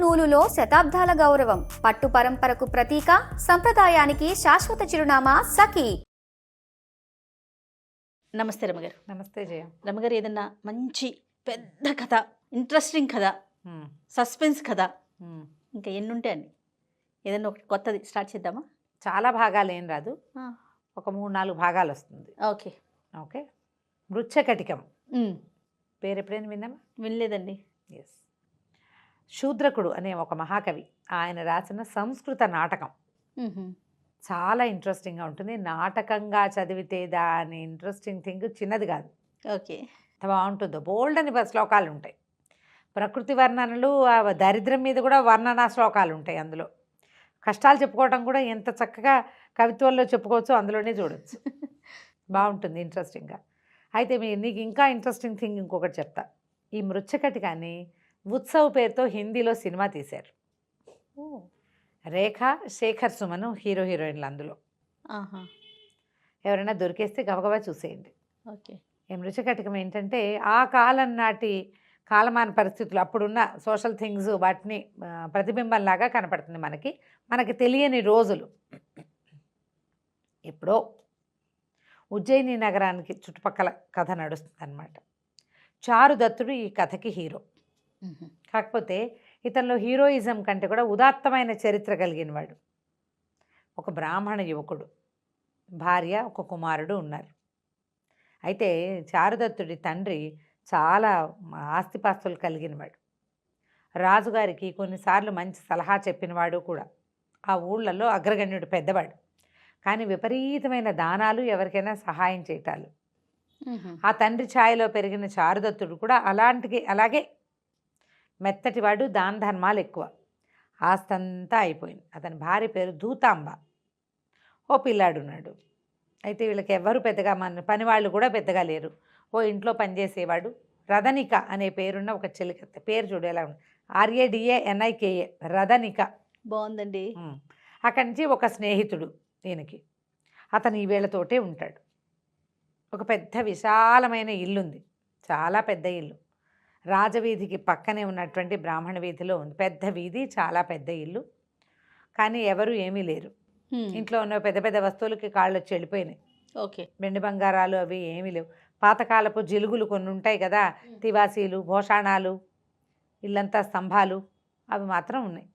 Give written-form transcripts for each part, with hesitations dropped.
నూలులో శతాబ్దాల గౌరవం, పట్టు పరంపరకు ప్రతీక, సంప్రదాయానికి శాశ్వత చిరునామా సఖీ. నమస్తే రమగారు. నమస్తే జయ. రమగారు, ఏదన్నా మంచి పెద్ద కథ, ఇంట్రెస్టింగ్ కథ, సస్పెన్స్ కథ ఇంకా ఎన్ని ఉంటాయండి? ఏదన్నా ఒకటి కొత్తది స్టార్ట్ చేద్దామా? చాలా భాగాలు ఏం రాదు, ఒక 3-4 భాగాలు వస్తుంది. Okay okay. మృచ్ఛకటికం పేరు ఎప్పుడైనా విన్నామా? వినలేదండి. ఎస్. శూద్రకుడు అనే ఒక మహాకవి ఆయన రాసిన సంస్కృత నాటకం చాలా ఇంట్రెస్టింగ్గా ఉంటుంది. నాటకంగా చదివితే దాని ఇంట్రెస్టింగ్ థింగ్ చిన్నది కాదు. ఓకే. బాగుంటుందో బోల్డ్ అని శ్లోకాలు ఉంటాయి. ప్రకృతి వర్ణనలు, దరిద్రం మీద కూడా వర్ణనా శ్లోకాలు ఉంటాయి. అందులో కష్టాలు చెప్పుకోవటం కూడా ఎంత చక్కగా కవిత్వంలో చెప్పుకోవచ్చు, అందులోనే చూడవచ్చు. బాగుంటుంది ఇంట్రెస్టింగ్గా. అయితే నీకు ఇంకా ఇంట్రెస్టింగ్ థింగ్ ఇంకొకటి చెప్తా. ఈ మృచ్ఛకటికాన్ని ఉత్సవ్ పేరుతో హిందీలో సినిమా తీశారు. రేఖ, శేఖర్ సుమన్ హీరో హీరోయిన్లు అందులో. ఎవరైనా దొరికేస్తే గబగబా చూసేయండి. ఓకే. ఈ మృచ్ఛకటికం ఏంటంటే ఆ కాలం నాటి కాలమాన పరిస్థితులు, అప్పుడున్న సోషల్ థింగ్స్ వాటిని ప్రతిబింబంలాగా కనపడుతుంది మనకి తెలియని రోజులు. ఎప్పుడో ఉజ్జయిని నగరానికి చుట్టుపక్కల కథ నడుస్తుంది అన్నమాట. చారుదత్తుడు ఈ కథకి హీరో. కాకపోతే ఇతనిలో హీరోయిజం కంటే కూడా ఉదాత్తమైన చరిత్ర కలిగిన వాడు. ఒక బ్రాహ్మణ యువకుడు, భార్య, ఒక కుమారుడు ఉన్నారు. అయితే చారుదత్తుడి తండ్రి చాలా ఆస్తిపాస్తులు కలిగినవాడు. రాజుగారికి కొన్నిసార్లు మంచి సలహా చెప్పినవాడు కూడా. ఆ ఊళ్ళల్లో అగ్రగణ్యుడు, పెద్దవాడు. కానీ విపరీతమైన దానాలు, ఎవరికైనా సహాయం చేయటాలు. ఆ తండ్రి ఛాయలో పెరిగిన చారుదత్తుడు కూడా అలాగే మెత్తటివాడు, దాన ధర్మాలు ఎక్కువ. ఆస్తంతా అయిపోయింది. అతని భార్య పేరు దూతాంబ. ఓ పిల్లాడున్నాడు. అయితే వీళ్ళకి ఎవ్వరూ పెద్దగా పనివాళ్ళు కూడా పెద్దగా లేరు. ఓ ఇంట్లో పనిచేసేవాడు రదనిక అనే పేరున్న ఒక చెలికత్త. పేరు చూడు ఎలా ఉంది, RADANIKA, రదనిక. బాగుందండి. అక్కడి నుంచి ఒక స్నేహితుడు ఈయనకి. అతను ఈ వీళ్ళతోటే ఉంటాడు. ఒక పెద్ద విశాలమైన ఇల్లుంది, చాలా పెద్ద ఇల్లు. రాజవీధికి పక్కనే ఉన్నటువంటి బ్రాహ్మణ వీధిలో ఉంది. పెద్ద వీధి, చాలా పెద్ద ఇల్లు. కానీ ఎవరు ఏమీ లేరు. ఇంట్లో ఉన్న పెద్ద పెద్ద వస్తువులకి కాళ్ళు వచ్చి వెళ్ళిపోయినాయి. ఓకే. వెండి బంగారాలు అవి ఏమీ లేవు. పాతకాలపు జిలుగులు కొన్ని ఉంటాయి కదా, తివాసీలు, భోషాణాలు, ఇల్లంతా స్తంభాలు, అవి మాత్రం ఉన్నాయి.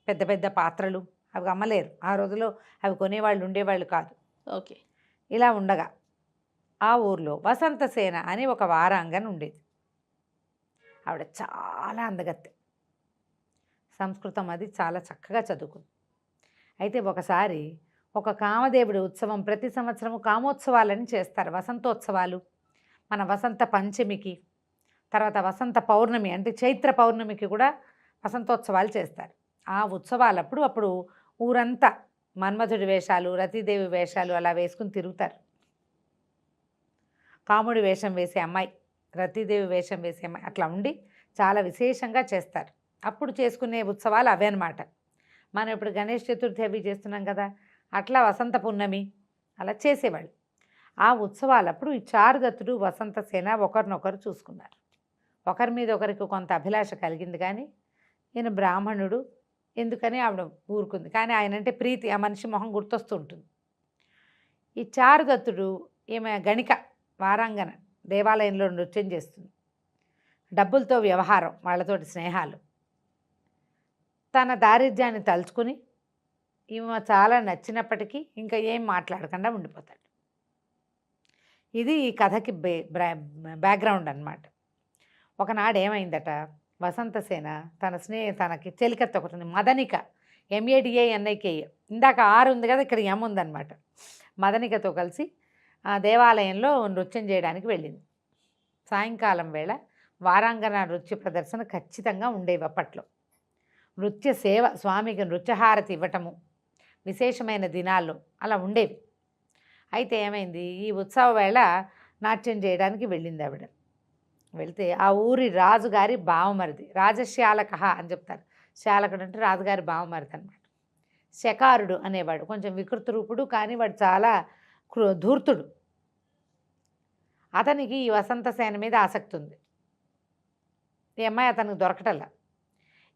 పెద్ద పెద్ద పాత్రలు అవి అమ్మలేరు. ఆ రోజుల్లో అవి కొనేవాళ్ళు ఉండేవాళ్ళు కాదు. ఓకే. ఇలా ఉండగా ఆ ఊర్లో వసంతసేన అని ఒక వారాంగన ఉండేది. ఆవిడ చాలా అందగత్తె. సంస్కృతం అది చాలా చక్కగా చదువుకుంది. అయితే ఒకసారి ఒక కామదేవుడి ఉత్సవం, ప్రతి సంవత్సరము కామోత్సవాలని చేస్తారు, వసంతోత్సవాలు. మన వసంత పంచమికి, తర్వాత వసంత పౌర్ణమి అంటే చైత్ర పౌర్ణమికి కూడా వసంతోత్సవాలు చేస్తారు. ఆ ఉత్సవాలప్పుడు ఊరంతా మన్మధుడి వేషాలు, రతీదేవి వేషాలు అలా వేసుకుని తిరుగుతారు. కాముడి వేషం వేసే అమ్మాయి, రతీదేవి వేషం వేసే అమ్మాయి, అట్లా ఉండి చాలా విశేషంగా చేస్తారు. అప్పుడు చేసుకునే ఉత్సవాలు అవే అన్నమాట. మనం ఇప్పుడు గణేష్ చతుర్థి అవి చేస్తున్నాం కదా, అట్లా వసంత పున్నమి అలా చేసేవాళ్ళు. ఆ ఉత్సవాలప్పుడు ఈ చారుదత్తుడు, వసంతసేన ఒకరినొకరు చూసుకున్నారు. ఒకరి మీద ఒకరికి కొంత అభిలాష కలిగింది. కానీ ఈయన బ్రాహ్మణుడు ఎందుకని ఆవిడ ఊరుకుంది. కానీ ఆయనంటే ప్రీతి, ఆ మనిషి మొహం గుర్తొస్తూ ఉంటుంది. ఈ చారుదత్తుడు, ఈమె గణిక, వారాంగన, దేవాలయంలో నృత్యం చేస్తుంది. డబ్బులతో వ్యవహారం, వాళ్ళతోటి స్నేహాలు. తన దారిద్ర్యాన్ని తలుచుకుని ఈమె చాలా నచ్చినప్పటికీ ఇంకా ఏం మాట్లాడకుండా ఉండిపోతాడు. ఇది ఈ కథకి బ్యాక్గ్రౌండ్ అన్నమాట. ఒకనాడు ఏమైందట, వసంతసేన తనకి చెలికత్త ఒకటి ఉంది, మదనిక, MADANIKA. ఇందాక ఆరు ఉంది కదా, ఇక్కడ ఎం ఉందన్నమాట. మదనికతో కలిసి ఆ దేవాలయంలో నృత్యం చేయడానికి వెళ్ళింది. సాయంకాలం వేళ వారాంగన నృత్య ప్రదర్శన ఖచ్చితంగా ఉండేవి అప్పట్లో. నృత్య సేవ, స్వామికి నృత్యహారతి ఇవ్వటము విశేషమైన దినాల్లో అలా ఉండేవి. అయితే ఏమైంది, ఈ ఉత్సవ వేళ నాట్యం చేయడానికి వెళ్ళింది ఆవిడ. వెళితే ఆ ఊరి రాజుగారి బావమరిది, రాజశ్యాలక అని చెప్తారు. శాలకుడు అంటే రాజుగారి బావమరిది అనమాట. శకారుడు అనేవాడు, కొంచెం వికృత రూపుడు, కానీ వాడు చాలా ధూర్తుడు. అతనికి ఈ వసంతసేన మీద ఆసక్తి ఉంది. ఈ అమ్మాయి అతనికి దొరకటల్లా.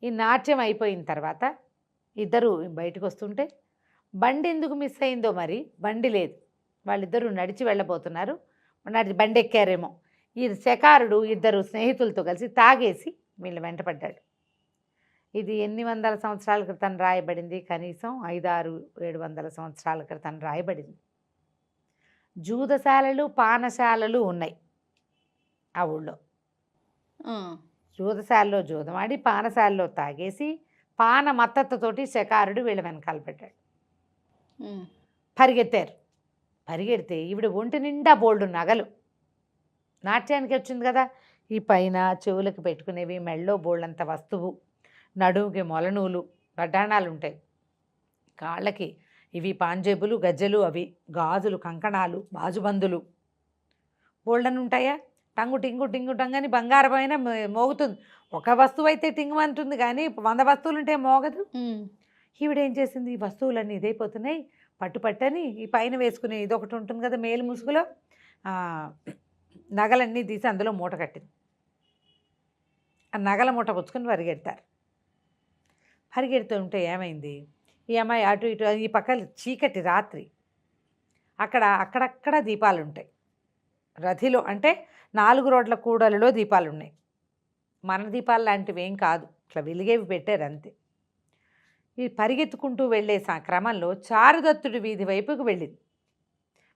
ఈ నాట్యం అయిపోయిన తర్వాత ఇద్దరు బయటకు వస్తుంటే బండి ఎందుకు మిస్ అయిందో మరి, బండి లేదు, వాళ్ళిద్దరూ నడిచి వెళ్ళబోతున్నారు, బండి ఎక్కారేమో. ఈ శకారుడు ఇద్దరు స్నేహితులతో కలిసి తాగేసి వీళ్ళు వెంటపడ్డాడు. ఇది ఎన్ని వందల సంవత్సరాల క్రితం రాయబడింది? కనీసం 500-700 సంవత్సరాల క్రితం రాయబడింది. జూదశాలలు పానశాలలు ఉన్నాయి ఆ ఊళ్ళో. జూదశాలలో జూదమాడి పానశాలలో తాగేసి పాన మత్తతతోటి శకారుడు వీళ్ళ వెనకాల పెట్టాడు. పరిగెత్తారు. పరిగెడితే ఈవిడ ఒంటి నిండా బోల్డు నగలు, నాట్యానికి వచ్చింది కదా, ఈ పైన చెవులకు పెట్టుకునేవి, మెళ్ళో బోళ్ళంత వస్తువు, నడుముకి మొలనూలు వడ్డాణాలు ఉంటాయి, కాళ్ళకి ఇవి పాంజేబులు గజ్జెలు, అవి గాజులు కంకణాలు బాజుబందులు బోల్డని ఉంటాయా. టంగు టింగు టింగు టంగని బంగారం అయినా మోగుతుంది. ఒక వస్తువు అయితే టింగుమంటుంది కానీ 100 వస్తువులుంటే మోగదు. ఈవిడేం చేసింది, ఈ వస్తువులన్నీ ఇదైపోతున్నాయి, పట్టుపట్టని ఈ పైన వేసుకునే ఇదొకటి ఉంటుంది కదా మేలు ముసుగులో, నగలన్నీ తీసి అందులో మూట కట్టింది. ఆ నగల మూట పుచ్చుకొని పరిగెడతారు. పరిగెడుతుంటే ఏమైంది, ఈ అమ్మాయి అటు ఇటు, ఈ పక్క చీకటి రాత్రి, అక్కడక్కడ దీపాలు ఉంటాయి రథిలో, అంటే 4 రోడ్ల కూడలలో దీపాలు ఉన్నాయి. మన దీపాలు లాంటివి ఏం కాదు, ఇట్లా వెలిగేవి పెట్టారు అంతే. ఈ పరిగెత్తుకుంటూ వెళ్ళే క్రమంలో చారుదత్తుడి వీధి వైపుకు వెళ్ళింది.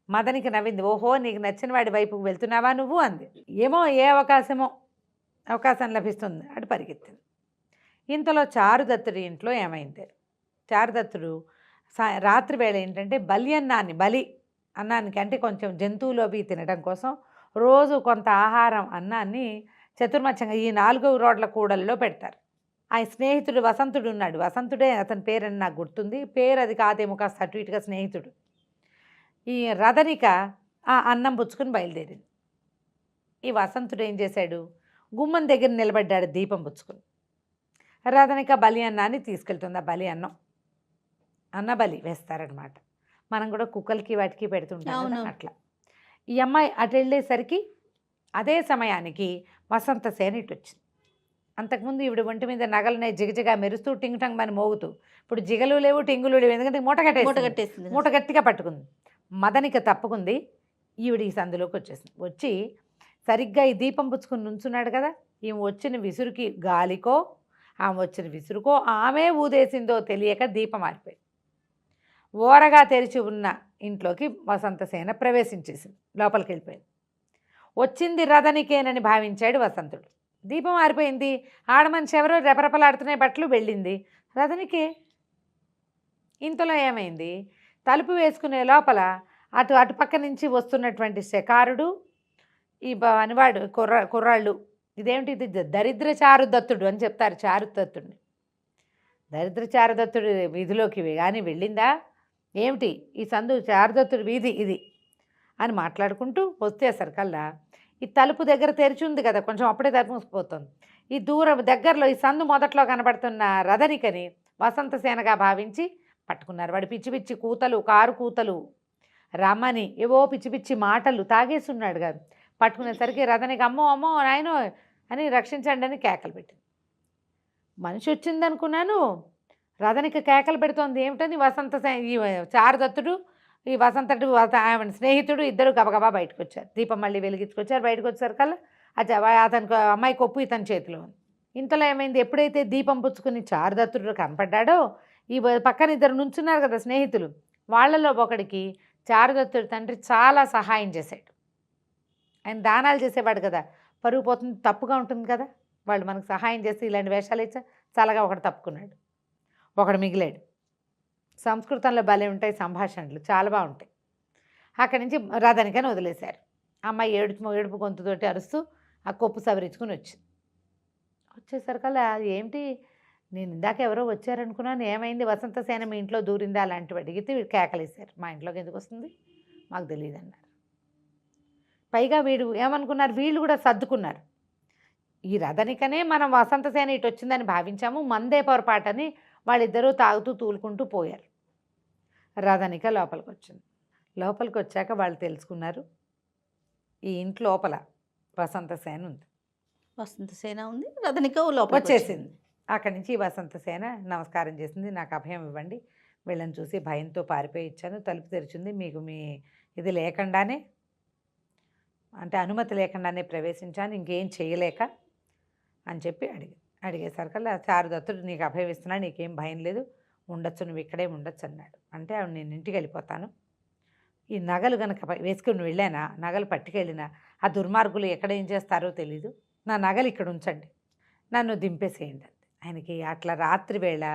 మదనికి నవ్వింది. ఓహో, నీకు నచ్చిన వాడి వైపుకు వెళ్తున్నావా నువ్వు అంది. ఏమో ఏ అవకాశం లభిస్తుంది అటు పరిగెత్తింది. ఇంతలో చారుదత్తుడి ఇంట్లో ఏమైంది, చారుదత్తుడు రాత్రి వేళ ఏంటంటే బలి అన్నానికి, అంటే కొంచెం జంతువులు అవి తినడం కోసం రోజు కొంత ఆహారం అన్నాన్ని చతుర్మచ్చంగా ఈ 4 రోడ్ల కూడల్లో పెడతారు. ఆ స్నేహితుడు వసంతుడు ఉన్నాడు, వసంతుడే అతని పేరని నాకు గుర్తుంది, పేరు అది కాదేమో, కాస్త అటు ఇటుగా స్నేహితుడు. ఈ రథనిక ఆ అన్నం పుచ్చుకుని బయలుదేరింది. ఈ వసంతుడు ఏం చేశాడు, గుమ్మం దగ్గర నిలబడ్డాడు దీపం పుచ్చుకుని. రథనిక బలి అన్నాన్ని తీసుకెళ్తుంది. ఆ బలి అన్న బలి వేస్తారనమాట. మనం కూడా కుక్కలకి వాటికి పెడుతుంటాం అట్లా. ఈ అమ్మాయి అటు వెళ్ళేసరికి అదే సమయానికి వసంత సేన ఇటు వచ్చింది. అంతకుముందు ఈవిడ ఒంటి మీద నగలనే జిగజిగా మెరుస్తూ టింగ్ టంగ్ అని మోగుతూ, ఇప్పుడు జిగలు లేవు టింగులు లేవు, ఎందుకంటే మూట గట్టిగా పట్టుకుంది. మదనిక తప్పుకుంది, ఈవిడ ఈ సందులోకి వచ్చేసింది. వచ్చి సరిగ్గా ఈ దీపం పుచ్చుకుని నుంచున్నాడు కదా, ఈమె వచ్చిన విసురుకి గాలికో ఆమె వచ్చిన విసురుకో ఆమె ఊదేసిందో తెలియక దీపం ఆరిపోయింది. ఓరగా తెరిచి ఉన్న ఇంట్లోకి వసంతసేన ప్రవేశించేసింది, లోపలికి వెళ్ళిపోయింది. వచ్చింది రథనికేనని భావించాడు వసంతుడు. దీపం ఆరిపోయింది, ఆడమనిషి ఎవరో రెపరెపలాడుతున్నాయి బట్టలు, వెళ్ళింది రథనికే. ఇంతలో ఏమైంది, తలుపు వేసుకునే లోపల అటుపక్క నుంచి వస్తున్నటువంటి శకారుడు, ఈ అనివాడు కుర్రాళ్ళు, ఇదేమిటి ఇది దరిద్ర చారుదత్తుడు అని చెప్తారు. చారుదత్తుడిని దరిద్ర చారుదత్తుడు వీధిలోకి కానీ వెళ్ళిందా ఏమిటి, ఈ సందు చారుదత్తుడి వీధి ఇది అని మాట్లాడుకుంటూ వచ్చేసరికల్లా ఈ తలుపు దగ్గర తెరిచి ఉంది కదా, కొంచెం అప్పుడే తలుపు మూసిపోతుంది. ఈ దూరం దగ్గరలో ఈ సందు మొదట్లో కనబడుతున్న రథనికని వసంతసేనగా భావించి పట్టుకున్నారు. వాడు పిచ్చి పిచ్చి కూతలు, కారు కూతలు, రమ్మని ఏవో పిచ్చి పిచ్చి మాటలు తాగేస్తున్నాడు కాదు. పట్టుకునేసరికి రథనిక అమ్మో అమ్మో నాయనో అని రక్షించండి అని కేకలు పెట్టింది. మనిషి వచ్చిందనుకున్నాను, రథనిక కేకలు పెడుతోంది. ఏమిటని ఈ చారుదత్తుడు ఈ వసంతుడు ఆయన స్నేహితుడు ఇద్దరు గబగబా బయటకు వచ్చారు. దీపం మళ్ళీ వెలిగించుకొచ్చారు. బయటకు వచ్చారు కల్లా అతనికి అమ్మాయి కొప్పు ఇతని చేతిలో ఉంది. ఇంతలో ఏమైంది, ఎప్పుడైతే దీపం పుచ్చుకుని చారుదత్తుడు కనపడ్డాడో ఈ పక్కన ఇద్దరు నుంచున్నారు కదా స్నేహితులు, వాళ్ళలో ఒకడికి చారుదత్తుడి తండ్రి చాలా సహాయం చేశాడు. ఆయన దానాలు చేసేవాడు కదా, పరుగు పోతుంది, తప్పుగా ఉంటుంది కదా, వాళ్ళు మనకు సహాయం చేసి ఇలాంటి వేషాలు ఇచ్చా చాలాగా ఒకడు తప్పుకున్నాడు, ఒకడు మిగిలాడు. సంస్కృతంలో భలే ఉంటాయి సంభాషణలు, చాలా బాగుంటాయి. అక్కడి నుంచి రథనికని వదిలేశారు. అమ్మాయి ఏడుపు గొంతుతోటి అరుస్తూ ఆ కొప్పు సవరించుకుని వచ్చేసరికల్లా ఏమిటి, నేను ఇందాక ఎవరో వచ్చారనుకున్నాను, ఏమైంది, వసంతసేన మీ ఇంట్లో దూరిందా అలాంటివి అడిగితే వీడు కేకలేశారు. మా ఇంట్లోకి ఎందుకు వస్తుంది మాకు తెలియదు అన్నారు. పైగా వీడు ఏమనుకున్నారు, వీళ్ళు కూడా సర్దుకున్నారు. ఈ రథనికనే మనం వసంతసేన ఇటు వచ్చిందని భావించాము, మందే పొరపాటని వాళ్ళిద్దరూ తాగుతూ తూలుకుంటూ పోయారు. రథనిక లోపలికి వచ్చింది. లోపలికి వచ్చాక వాళ్ళు తెలుసుకున్నారు ఈ ఇంటి లోపల వసంతసేన ఉంది. వసంతసేన ఉంది, రథనిక లోపల వచ్చేసింది. అక్కడి నుంచి వసంతసేన నమస్కారం చేసింది, నాకు అభయం ఇవ్వండి, వీళ్ళని చూసి భయంతో పారిపోయి ఇచ్చాను, తలుపు తెరిచింది, మీకు మీ ఇది లేకుండానే అంటే అనుమతి లేకుండానే ప్రవేశించాను, ఇంకేం చేయలేక అని చెప్పి అడిగేసరికల్లా చారుదత్తుడు నీకు అభయం ఇస్తున్నా, నీకేం భయం లేదు, ఉండొచ్చు, నువ్వు ఇక్కడే ఉండొచ్చు అన్నాడు. అంటే ఆవిడ నేను ఇంటికి వెళ్ళిపోతాను, ఈ నగలు కనుక వేసుకుని వెళ్ళానా, నగలు పట్టుకెళ్ళినా ఆ దుర్మార్గులు ఎక్కడ ఏం చేస్తారో తెలీదు, నా నగలు ఇక్కడ ఉంచండి, నన్ను దింపేసేయండి. ఆయనకి అట్లా రాత్రి వేళ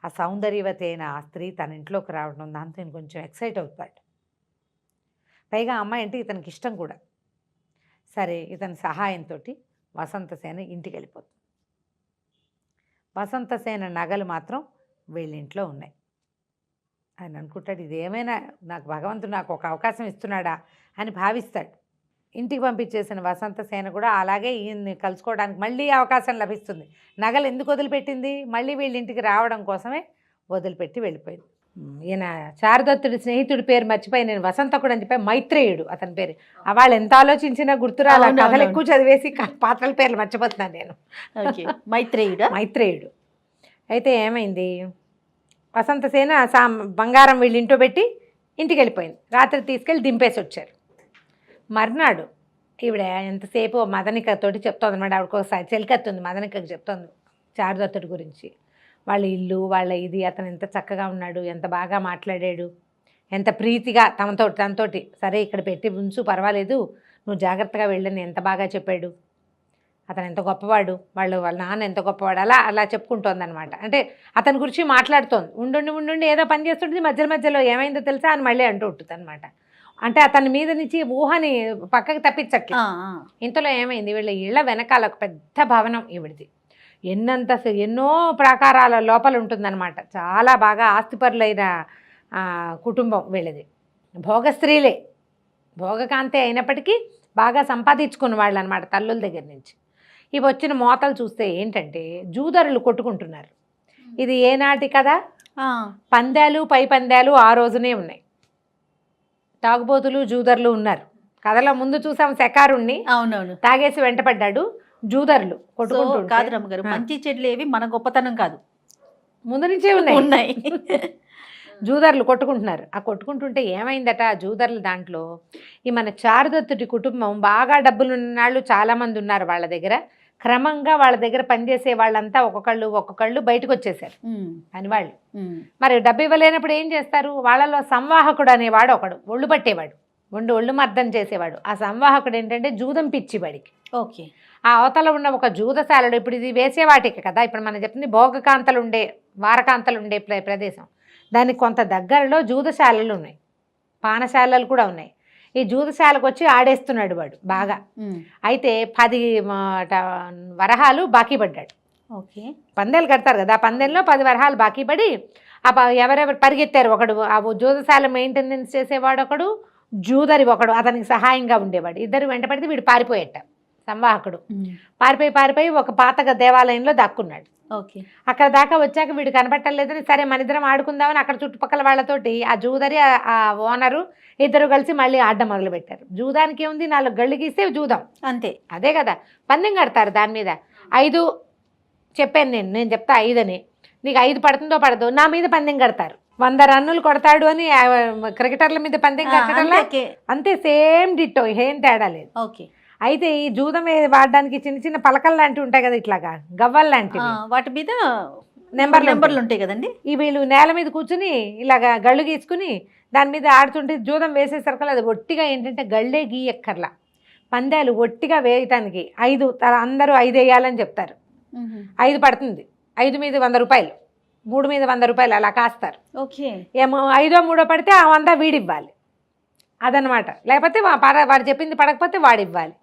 ఆ సౌందర్యవతి అయిన ఆ స్త్రీ తన ఇంట్లోకి రావడం దాంతో నేను కొంచెం ఎక్సైట్ అవుతాడు. పైగా అమ్మాయి అంటే ఇతనికి ఇష్టం కూడా. సరే ఇతని సహాయంతో వసంతసేన ఇంటికి వెళ్ళిపోతుంది. వసంతసేన నగలు మాత్రం వీళ్ళింట్లో ఉన్నాయి. ఆయన అనుకుంటాడు ఇదేమైనా నాకు భగవంతుడు నాకు ఒక అవకాశం ఇస్తున్నాడా అని భావిస్తాడు. ఇంటికి పంపించేసిన వసంతసేన కూడా అలాగే ఈయన్ని కలుసుకోవడానికి మళ్ళీ అవకాశం లభిస్తుంది. నగలు ఎందుకు వదిలిపెట్టింది, మళ్ళీ వీళ్ళింటికి రావడం కోసమే వదిలిపెట్టి వెళ్ళిపోయింది. ఈయన చారుదత్తుడి స్నేహితుడి పేరు మర్చిపోయి నేను వసంతకుడు అని చెప్పి మైత్రేయుడు అతని పేరు. వాళ్ళు ఎంత ఆలోచించినా గుర్తురాల, కథలు ఎక్కువ చదివేసి పాత్రల పేర్లు మర్చిపోతున్నాను నేను. మైత్రేయుడు. అయితే ఏమైంది, వసంతసేన బంగారం వీళ్ళింటో పెట్టి ఇంటికి వెళ్ళిపోయింది. రాత్రి తీసుకెళ్ళి దింపేసి వచ్చారు. మర్నాడు ఈవిడ ఎంతసేపు మదనికతోటి చెప్తోంది అనమాట. ఆవిడకు ఒకసారి చెలికత్తుంది, మదనికకు చెప్తోంది చారుదత్తుడి గురించి. వాళ్ళ ఇల్లు, వాళ్ళ ఇది, అతను ఎంత చక్కగా ఉన్నాడు, ఎంత బాగా మాట్లాడాడు, ఎంత ప్రీతిగా తనతోటి సరే ఇక్కడ పెట్టి ఉంచు పర్వాలేదు, నువ్వు జాగ్రత్తగా వెళ్ళని ఎంత బాగా చెప్పాడు, అతను ఎంత గొప్పవాడు, వాళ్ళ నాన్న ఎంత గొప్పవాడు, అలా చెప్పుకుంటోంది అనమాట. అంటే అతని గురించి మాట్లాడుతోంది. ఉండుండి ఏదో పని చేస్తుంటుంది, మధ్యలో ఏమైందో తెలుసా అని మళ్ళీ అంటూ ఉంటుంది అనమాట. అంటే అతని మీద నుంచి ఊహని పక్కకి తప్పించట్లేదు. ఇంతలో ఏమైంది, వీళ్ళ ఇళ్ళ వెనకాల ఒక పెద్ద భవనం ఈవిడిది. ఎన్నో ప్రాకారాల లోపల ఉంటుందన్నమాట. చాలా బాగా ఆస్తిపరులైన కుటుంబం వీళ్ళది. భోగస్త్రీలే, భోగకాంతే అయినప్పటికీ బాగా సంపాదించుకున్న వాళ్ళు అనమాట తల్లుల దగ్గర నుంచి. ఇవి వచ్చిన మోతలు చూస్తే ఏంటంటే జూదరులు కొట్టుకుంటున్నారు. ఇది ఏనాటి కదా, పందాలు పై పందాలు ఆ రోజునే ఉన్నాయి. తాగుబోతులు జూదర్లు ఉన్నారు. కథలో ముందు చూసాం శకారుణ్ణి, అవునవును, తాగేసి వెంటపడ్డాడు. జూదర్లు కొట్టుకుంటూ మంచి చెడ్లు ఏవి మన గొప్పతనం కాదు, ముందు నుంచే ఉన్నాయి. జూదర్లు కొట్టుకుంటున్నారు. ఆ కొట్టుకుంటుంటే ఏమైందట, జూదర్లు దాంట్లో ఈ మన చారుదత్తుడి కుటుంబం బాగా డబ్బులు ఉన్నాళ్ళు చాలామంది ఉన్నారు వాళ్ళ దగ్గర. క్రమంగా వాళ్ళ దగ్గర పనిచేసే వాళ్ళంతా ఒక్కొక్కళ్ళు బయటకు వచ్చేసారు అని వాళ్ళు. మరి డబ్బు ఇవ్వలేనప్పుడు ఏం చేస్తారు, వాళ్ళలో సంవాహకుడు అనేవాడు ఒకడు, ఒళ్ళు పట్టేవాడు, ఒళ్ళు మర్దం చేసేవాడు. ఆ సంవాహకుడు ఏంటంటే జూదం పిచ్చివాడికి. ఓకే. ఆ అవతల ఉన్న ఒక జూదశాలడు, ఇప్పుడు ఇది వేసేవాటికి కదా, ఇప్పుడు మనం చెప్తుంది భోగకాంతలు ఉండే వారకాంతలు ఉండే ప్రదేశం, దానికి కొంత దగ్గరలో జూదశాలలు ఉన్నాయి, పానశాలలు కూడా ఉన్నాయి. ఈ జూదశాలకు వచ్చి ఆడేస్తున్నాడు వాడు బాగా. అయితే 10 వరహాలు బాకీ పడ్డాడు. ఓకే. పందేలు కడతారు కదా, ఆ పందెంలో 10 వరహాలు బాకీ పడి ఎవరెవరు పరిగెత్తారు. ఒకడు ఆ జూదశాల మెయింటెనెన్స్ చేసేవాడు ఒకడు, జూదరి ఒకడు అతనికి సహాయంగా ఉండేవాడు. ఇద్దరు వెంటపడితే వీడు పారిపోయేట సంవాహకుడు. పారిపోయి ఒక పాత దేవాలయంలో దాక్కున్నాడు. ఓకే. అక్కడ దాకా వచ్చాక వీడు కనపట్టలేదని సరే మన ఇద్దరం ఆడుకుందామని అక్కడ చుట్టుపక్కల వాళ్ళతోటి ఆ జూదరి ఆ ఓనరు ఇద్దరు కలిసి మళ్ళీ ఆడడం మొదలుపెట్టారు. జూదానికి ఏముంది, 4 గళ్ళు గీస్తే జూదాం అంతే, అదే కదా. పందెం కడతారు దాని మీద. 5 చెప్పాను నేను చెప్తా 5 అని, నీకు 5 పడుతుందో పడదో నా మీద పందెం కడతారు. 100 రన్నులు కొడతాడు అని క్రికెటర్ల మీద పందెం కట్టడం అంతే, సేమ్ డిట్టో, ఏం తేడా లేదు. ఓకే. అయితే ఈ జూదం వాడడానికి చిన్న పలకలు లాంటివి ఉంటాయి కదా, ఇట్లాగా గవ్వలు లాంటివి, వాటి మీద నెంబర్లు ఉంటాయి కదండి. ఈ వీళ్ళు నేల మీద కూర్చుని ఇలాగా గళ్ళు గీసుకుని దాని మీద ఆడుతుంటే జూదం వేసేసరికి అది ఒట్టిగా ఏంటంటే గళ్ళే గీయక్కర్లా, పందాలు ఒట్టిగా వేయటానికి 5 అందరూ 5 వేయాలని చెప్తారు. 5 పడుతుంది, 5 మీద 100 రూపాయలు, 3 మీద 100 రూపాయలు అలా కాస్తారు. ఓకే. ఏమో 5ో 3ో పడితే ఆ 100 వీడివ్వాలి అదనమాట. లేకపోతే వాడు చెప్పింది పడకపోతే వాడివ్వాలి.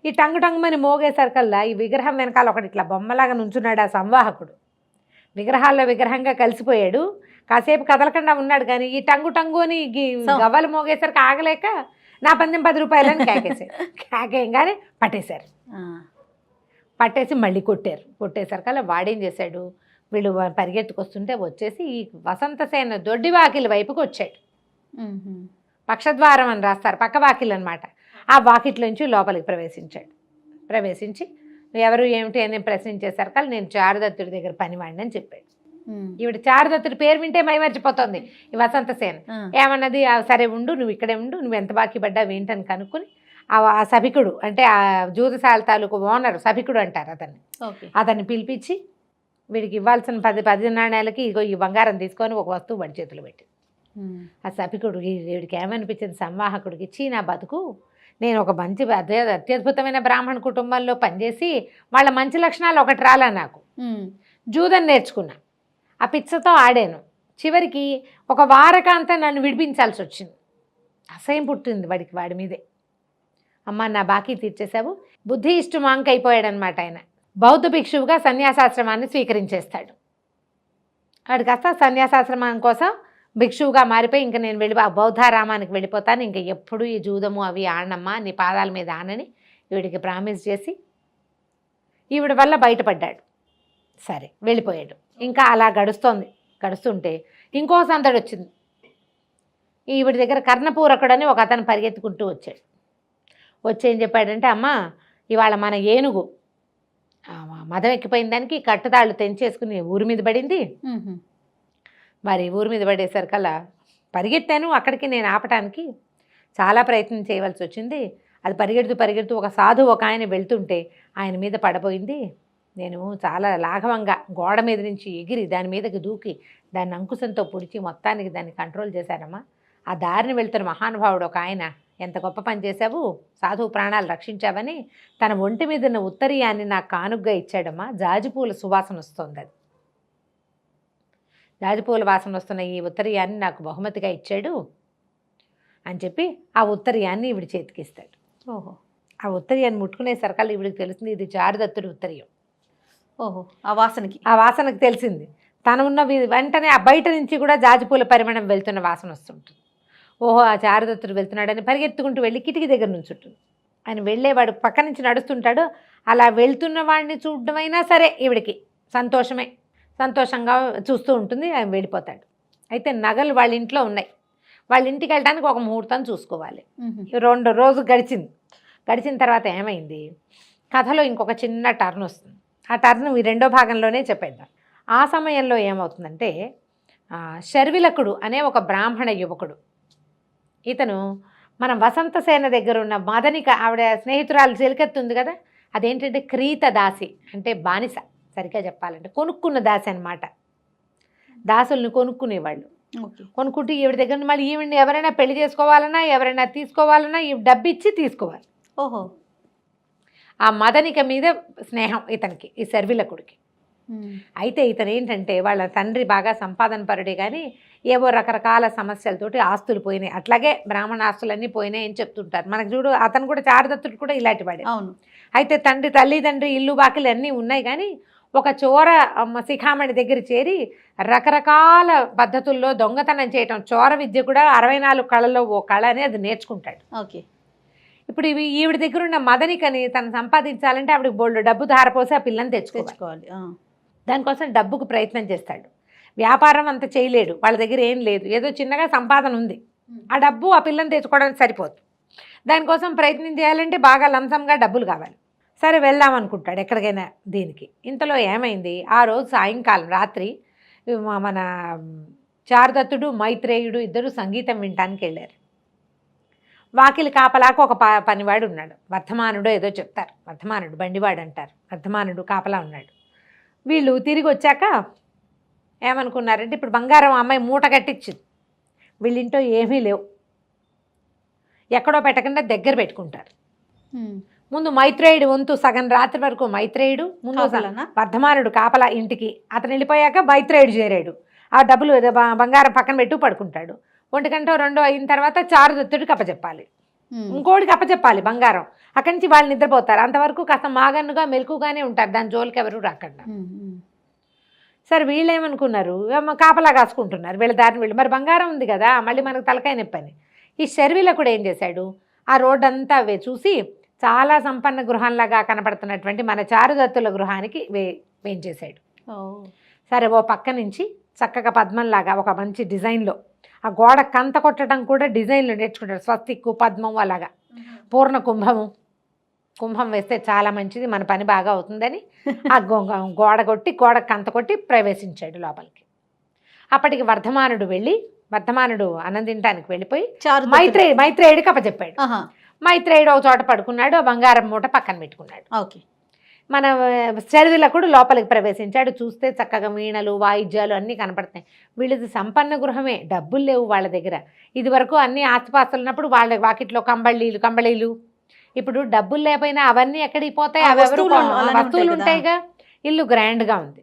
ఈ టంగుమని మోగేసరికల్లా ఈ విగ్రహం వెనకాల ఒకటి ఇట్లా బొమ్మలాగా నుంచున్నాడు ఆ సంవాహకుడు. విగ్రహాల్లో విగ్రహంగా కలిసిపోయాడు. కాసేపు కదలకుండా ఉన్నాడు, కానీ ఈ టంగు అని గవ్వలు మోగేసరికి ఆగలేక నా పందెం 10 రూపాయలని కేకేశాడు. కేకేయంగానే పట్టేశారు. పట్టేసి మళ్ళీ కొట్టేసరికల్లా వాడేం చేశాడు, వీళ్ళు పరిగెత్తుకొస్తుంటే వచ్చేసి ఈ వసంతసేన దొడ్డివాకిలి వైపుకి వచ్చాడు. పక్షద్వారం అని రాస్తారు, పక్క వాకిల్ అనమాట. ఆ వాకిట్లోంచి లోపలికి ప్రవేశించి ఎవరు ఏమిటి అని ప్రశ్నించేసరికి కానీ నేను చారుదత్తుడి దగ్గర పనివాడిని అని చెప్పాడు. ఈవిడ చారుదత్తుడి పేరు వింటే మైమర్చిపోతుంది ఈ వసంతసేన. ఏమన్నది, సరే ఉండు, నువ్వు ఇక్కడే ఉండు, నువ్వు ఎంత బాకీ పడ్డావు ఏంటని కనుక్కొని ఆ సభికుడు అంటే ఆ జూదశాల తాలూకు ఓనర్, సభికుడు అంటారు అతన్ని పిలిపించి వీడికి ఇవ్వాల్సిన 10 నాణ్యాలకి ఇగో ఈ బంగారం తీసుకొని ఒక వస్తువు వాడి చేతులు పెట్టి, ఆ సభికుడు వీడికి ఏమనిపించింది, సంవాహకుడికి, ఇచ్చి నా బతుకు, నేను ఒక మంచి అత్యద్భుతమైన బ్రాహ్మణ కుటుంబంలో పనిచేసి వాళ్ళ మంచి లక్షణాలు ఒకటి రాలా, నాకు జూదం నేర్చుకున్నా, ఆ పిచ్చతో ఆడాను, చివరికి ఒక వారకాంతం నన్ను విడిపించాల్సి వచ్చింది. అసహ్యం పుట్టింది వాడి మీదే. అమ్మ నా బాకీ తీర్చేశావు. బుద్ధి ఇష్టమాంక్ అయిపోయాడనమాట ఆయన. బౌద్ధ భిక్షువుగా సన్యాసాశ్రమాన్ని స్వీకరించేస్తాడు. వాడికి కాస్త సన్యాసాశ్రమం కోసం భిక్షువుగా మారిపోయి ఇంక నేను బౌద్ధారామానికి వెళ్ళిపోతాను, ఇంక ఎప్పుడు ఈ జూదము అవి ఆడనమ్మా, నీ పాదాల మీద ఆనని వీడికి ప్రామిస్ చేసి ఈవిడ వల్ల బయటపడ్డాడు. సరే వెళ్ళిపోయాడు. ఇంకా అలా గడుస్తుంటే ఇంకో సందడి వచ్చింది. ఈవిడ దగ్గర కర్ణపూరకుడని ఒక అతను పరిగెత్తుకుంటూ వచ్చాడు. వచ్చి ఏం చెప్పాడంటే, అమ్మ ఇవాళ మన ఏనుగు మదం ఎక్కిపోయిన దానికి కట్టుతాళ్ళు తెంచేసుకుని ఊరి మీద పడింది. మరి ఊరి మీద పడేసరికల్లా పరిగెత్తాను, అక్కడికి నేను ఆపటానికి చాలా ప్రయత్నం చేయవలసి వచ్చింది. అది పరిగెడుతూ ఒక సాధువు ఒక ఆయన వెళ్తుంటే ఆయన మీద పడబోయింది. నేను చాలా లాఘవంగా గోడ మీద నుంచి ఎగిరి దాని మీదకి దూకి దాన్ని అంకుశంతో పొడిచి మొత్తానికి దాన్ని కంట్రోల్ చేశానమ్మా. ఆ దారిని వెళ్తున్న మహానుభావుడు ఒక ఆయన, ఎంత గొప్ప పని చేశావు, సాధువు ప్రాణాలు రక్షించావని తన ఒంటి మీద ఉన్న ఉత్తరీయాన్ని నాకు కానుగ్గా ఇచ్చాడమ్మా. జాజిపూల సువాసన వస్తుంది, అది జాజిపూల వాసన వస్తున్న ఈ ఉత్తరీయాన్ని నాకు బహుమతిగా ఇచ్చాడు అని చెప్పి ఆ ఉత్తరీయాన్ని ఈవిడి చేతికిస్తాడు. ఓహో, ఆ ఉత్తరీయాన్ని ముట్టుకునేసరికల్లా ఈవిడికి తెలుస్తుంది ఇది చారుదత్తుడి ఉత్తరీయం. ఓహో, ఆ వాసనకి తెలిసింది. తను ఉన్న వెంటనే ఆ బయట నుంచి కూడా జాజిపూల పరిమాణం వెళ్తున్న వాసన వస్తుంటుంది. ఓహో, ఆ చారుదత్తుడు వెళ్తున్నాడని పరిగెత్తుకుంటూ వెళ్ళి కిటికీ దగ్గర నుంచుంటుంది. ఆయన వెళ్ళేవాడు పక్క నుంచి నడుస్తుంటాడు. అలా వెళ్తున్న వాడిని చూడడమైనా సరే ఈవిడికి సంతోషంగా చూస్తూ ఉంటుంది. ఆయన వెళ్ళిపోతాడు. అయితే నగలు వాళ్ళ ఇంట్లో ఉన్నాయి. వాళ్ళ ఇంటికి వెళ్ళడానికి ఒక ముహూర్తం చూసుకోవాలి. 2 రోజులు గడిచిన తర్వాత ఏమైంది, కథలో ఇంకొక చిన్న టర్న్ వస్తుంది. ఆ టర్న్ ఈ 2వ భాగంలోనే చెప్పేద్దాం. ఆ సమయంలో ఏమవుతుందంటే, శర్విలకుడు అనే ఒక బ్రాహ్మణ యువకుడు, ఇతను మనం వసంతసేన దగ్గర ఉన్న మదనిక ఆవిడ స్నేహితురాలు చిలికెత్తుంది కదా, అదేంటంటే క్రీత దాసి అంటే బానిస, సరిగ్గా చెప్పాలంటే కొనుక్కున్న దాసి అనమాట. దాసుల్ని కొనుక్కునేవాళ్ళు. కొనుక్కుంటూ ఈవిడ దగ్గర మళ్ళీ ఈవిడ్ని ఎవరైనా పెళ్లి చేసుకోవాలన్నా ఎవరైనా తీసుకోవాలన్నా ఈ డబ్బు ఇచ్చి తీసుకోవాలి. ఓహో, ఆ మదనిక మీద స్నేహం ఇతనికి, ఈ శర్విలకుడికి. అయితే ఇతను ఏంటంటే వాళ్ళ తండ్రి బాగా సంపాదన పరుడే, కానీ ఏవో రకరకాల సమస్యలతోటి ఆస్తులు పోయినాయి. అట్లాగే బ్రాహ్మణ ఆస్తులన్నీ పోయినాయి అని చెప్తుంటారు. మనకు చూడు, అతను కూడా చారుదత్తుడు కూడా ఇలాంటి వాడే. అవును. అయితే తల్లిదండ్రి ఇల్లు బాకిలు అన్నీ ఉన్నాయి, కానీ ఒక చోర శిఖామణి దగ్గర చేరి రకరకాల పద్ధతుల్లో దొంగతనం చేయటం, చోర విద్య కూడా 64 కళల్లో ఓ కళ అని అది నేర్చుకుంటాడు. ఓకే. ఇప్పుడు ఈవిడ దగ్గర ఉన్న మదనికని తను సంపాదించాలంటే ఆవిడకి బోల్డ్ డబ్బు ధారపోసి ఆ పిల్లని తెచ్చుకోవాలి. దానికోసం డబ్బుకు ప్రయత్నం చేస్తాడు. వ్యాపారం అంత చేయలేడు, వాళ్ళ దగ్గర ఏం లేదు, ఏదో చిన్నగా సంపాదన ఉంది. ఆ డబ్బు ఆ పిల్లని తెచ్చుకోవడానికి సరిపోదు. దానికోసం ప్రయత్నం చేయాలంటే బాగా లంసంగా డబ్బులు కావాలి. సరే వెళ్దాం అనుకుంటాడు ఎక్కడికైనా దీనికి. ఇంతలో ఏమైంది, ఆ రోజు సాయంకాలం రాత్రి మన చారుదత్తుడు మైత్రేయుడు ఇద్దరు సంగీతం వినటానికి వెళ్ళారు. వాకిలి కాపలాకు ఒక పనివాడు ఉన్నాడు, వర్ధమానుడు ఏదో చెప్తారు, వర్ధమానుడు బండివాడు అంటారు, వర్ధమానుడు కాపలా ఉన్నాడు. వీళ్ళు తిరిగి వచ్చాక ఏమనుకున్నారంటే, ఇప్పుడు బంగారం అమ్మాయి మూట కట్టించింది, వీళ్ళింటో ఏమీ లేవు, ఎక్కడో పెట్టకుండా దగ్గర పెట్టుకుంటారు. ముందు మైత్రేయుడు వంతు సగం రాత్రి వరకు మైత్రేయుడు ముందు వర్ధమానుడు కాపలా ఇంటికి, అతను వెళ్ళిపోయాక మైత్రేయుడు చేరాడు. ఆ డబ్బులు బంగారం పక్కన పెట్టు పడుకుంటాడు. 1 గంట 2 అయిన తర్వాత చారుదత్తుడికి అప్పచెప్పాలి, ఇంకోటికి అప్పచెప్పాలి బంగారం. అక్కడి నుంచి వాళ్ళు నిద్రపోతారు. అంతవరకు కాస్త మాగన్నుగా మెలకుగానే ఉంటారు, దాని జోలికి ఎవరు రాకుండా. సరే వీళ్ళు ఏమనుకున్నారు, కాపలా కాసుకుంటున్నారు వీళ్ళ దారిని వీళ్ళు. మరి బంగారం ఉంది కదా, మళ్ళీ మనకు తలకాయ నొప్పని ఈ శర్విల కూడా ఏం చేశాడు, ఆ రోడ్డు అంతా చూసి చాలా సంపన్న గృహంలాగా కనపడుతున్నటువంటి మన చారుదత్తుల గృహానికి వేయించేశాడు. సరే ఓ పక్క నుంచి చక్కగా పద్మంలాగా ఒక మంచి డిజైన్లో, ఆ గోడ కంత కొట్టడం కూడా డిజైన్లు నేర్చుకుంటాడు, స్వస్తిక్కు పద్మం అలాగా పూర్ణ కుంభము కుంభం వేస్తే చాలా మంచిది, మన పని బాగా అవుతుందని ఆ గోడ కొట్టి గోడ కంత కొట్టి ప్రవేశించాడు లోపలికి. అప్పటికి వర్ధమానుడు అన్నం తినడానికి వెళ్ళిపోయి మైత్రేయుడికి అప్పచెప్పాడు. మైత్రేయుడు ఒక చోట పడుకున్నాడు, బంగారం మూట పక్కన పెట్టుకున్నాడు. ఓకే. మన శర్విలకుడు లోపలికి ప్రవేశించాడు. చూస్తే చక్కగా వీణలు వాయిద్యాలు అన్నీ కనపడుతున్నాయి. వీళ్ళది సంపన్న గృహమే, డబ్బులు లేవు వాళ్ళ దగ్గర. ఇది వరకు అన్ని ఆస్తిపాస్తులు ఉన్నప్పుడు వాళ్ళ వాకిట్లో కంబళీలు. ఇప్పుడు డబ్బులు లేకపోయినా అవన్నీ ఎక్కడికి పోతాయి, వస్తువులు ఉంటాయిగా. ఇల్లు గ్రాండ్గా ఉంది.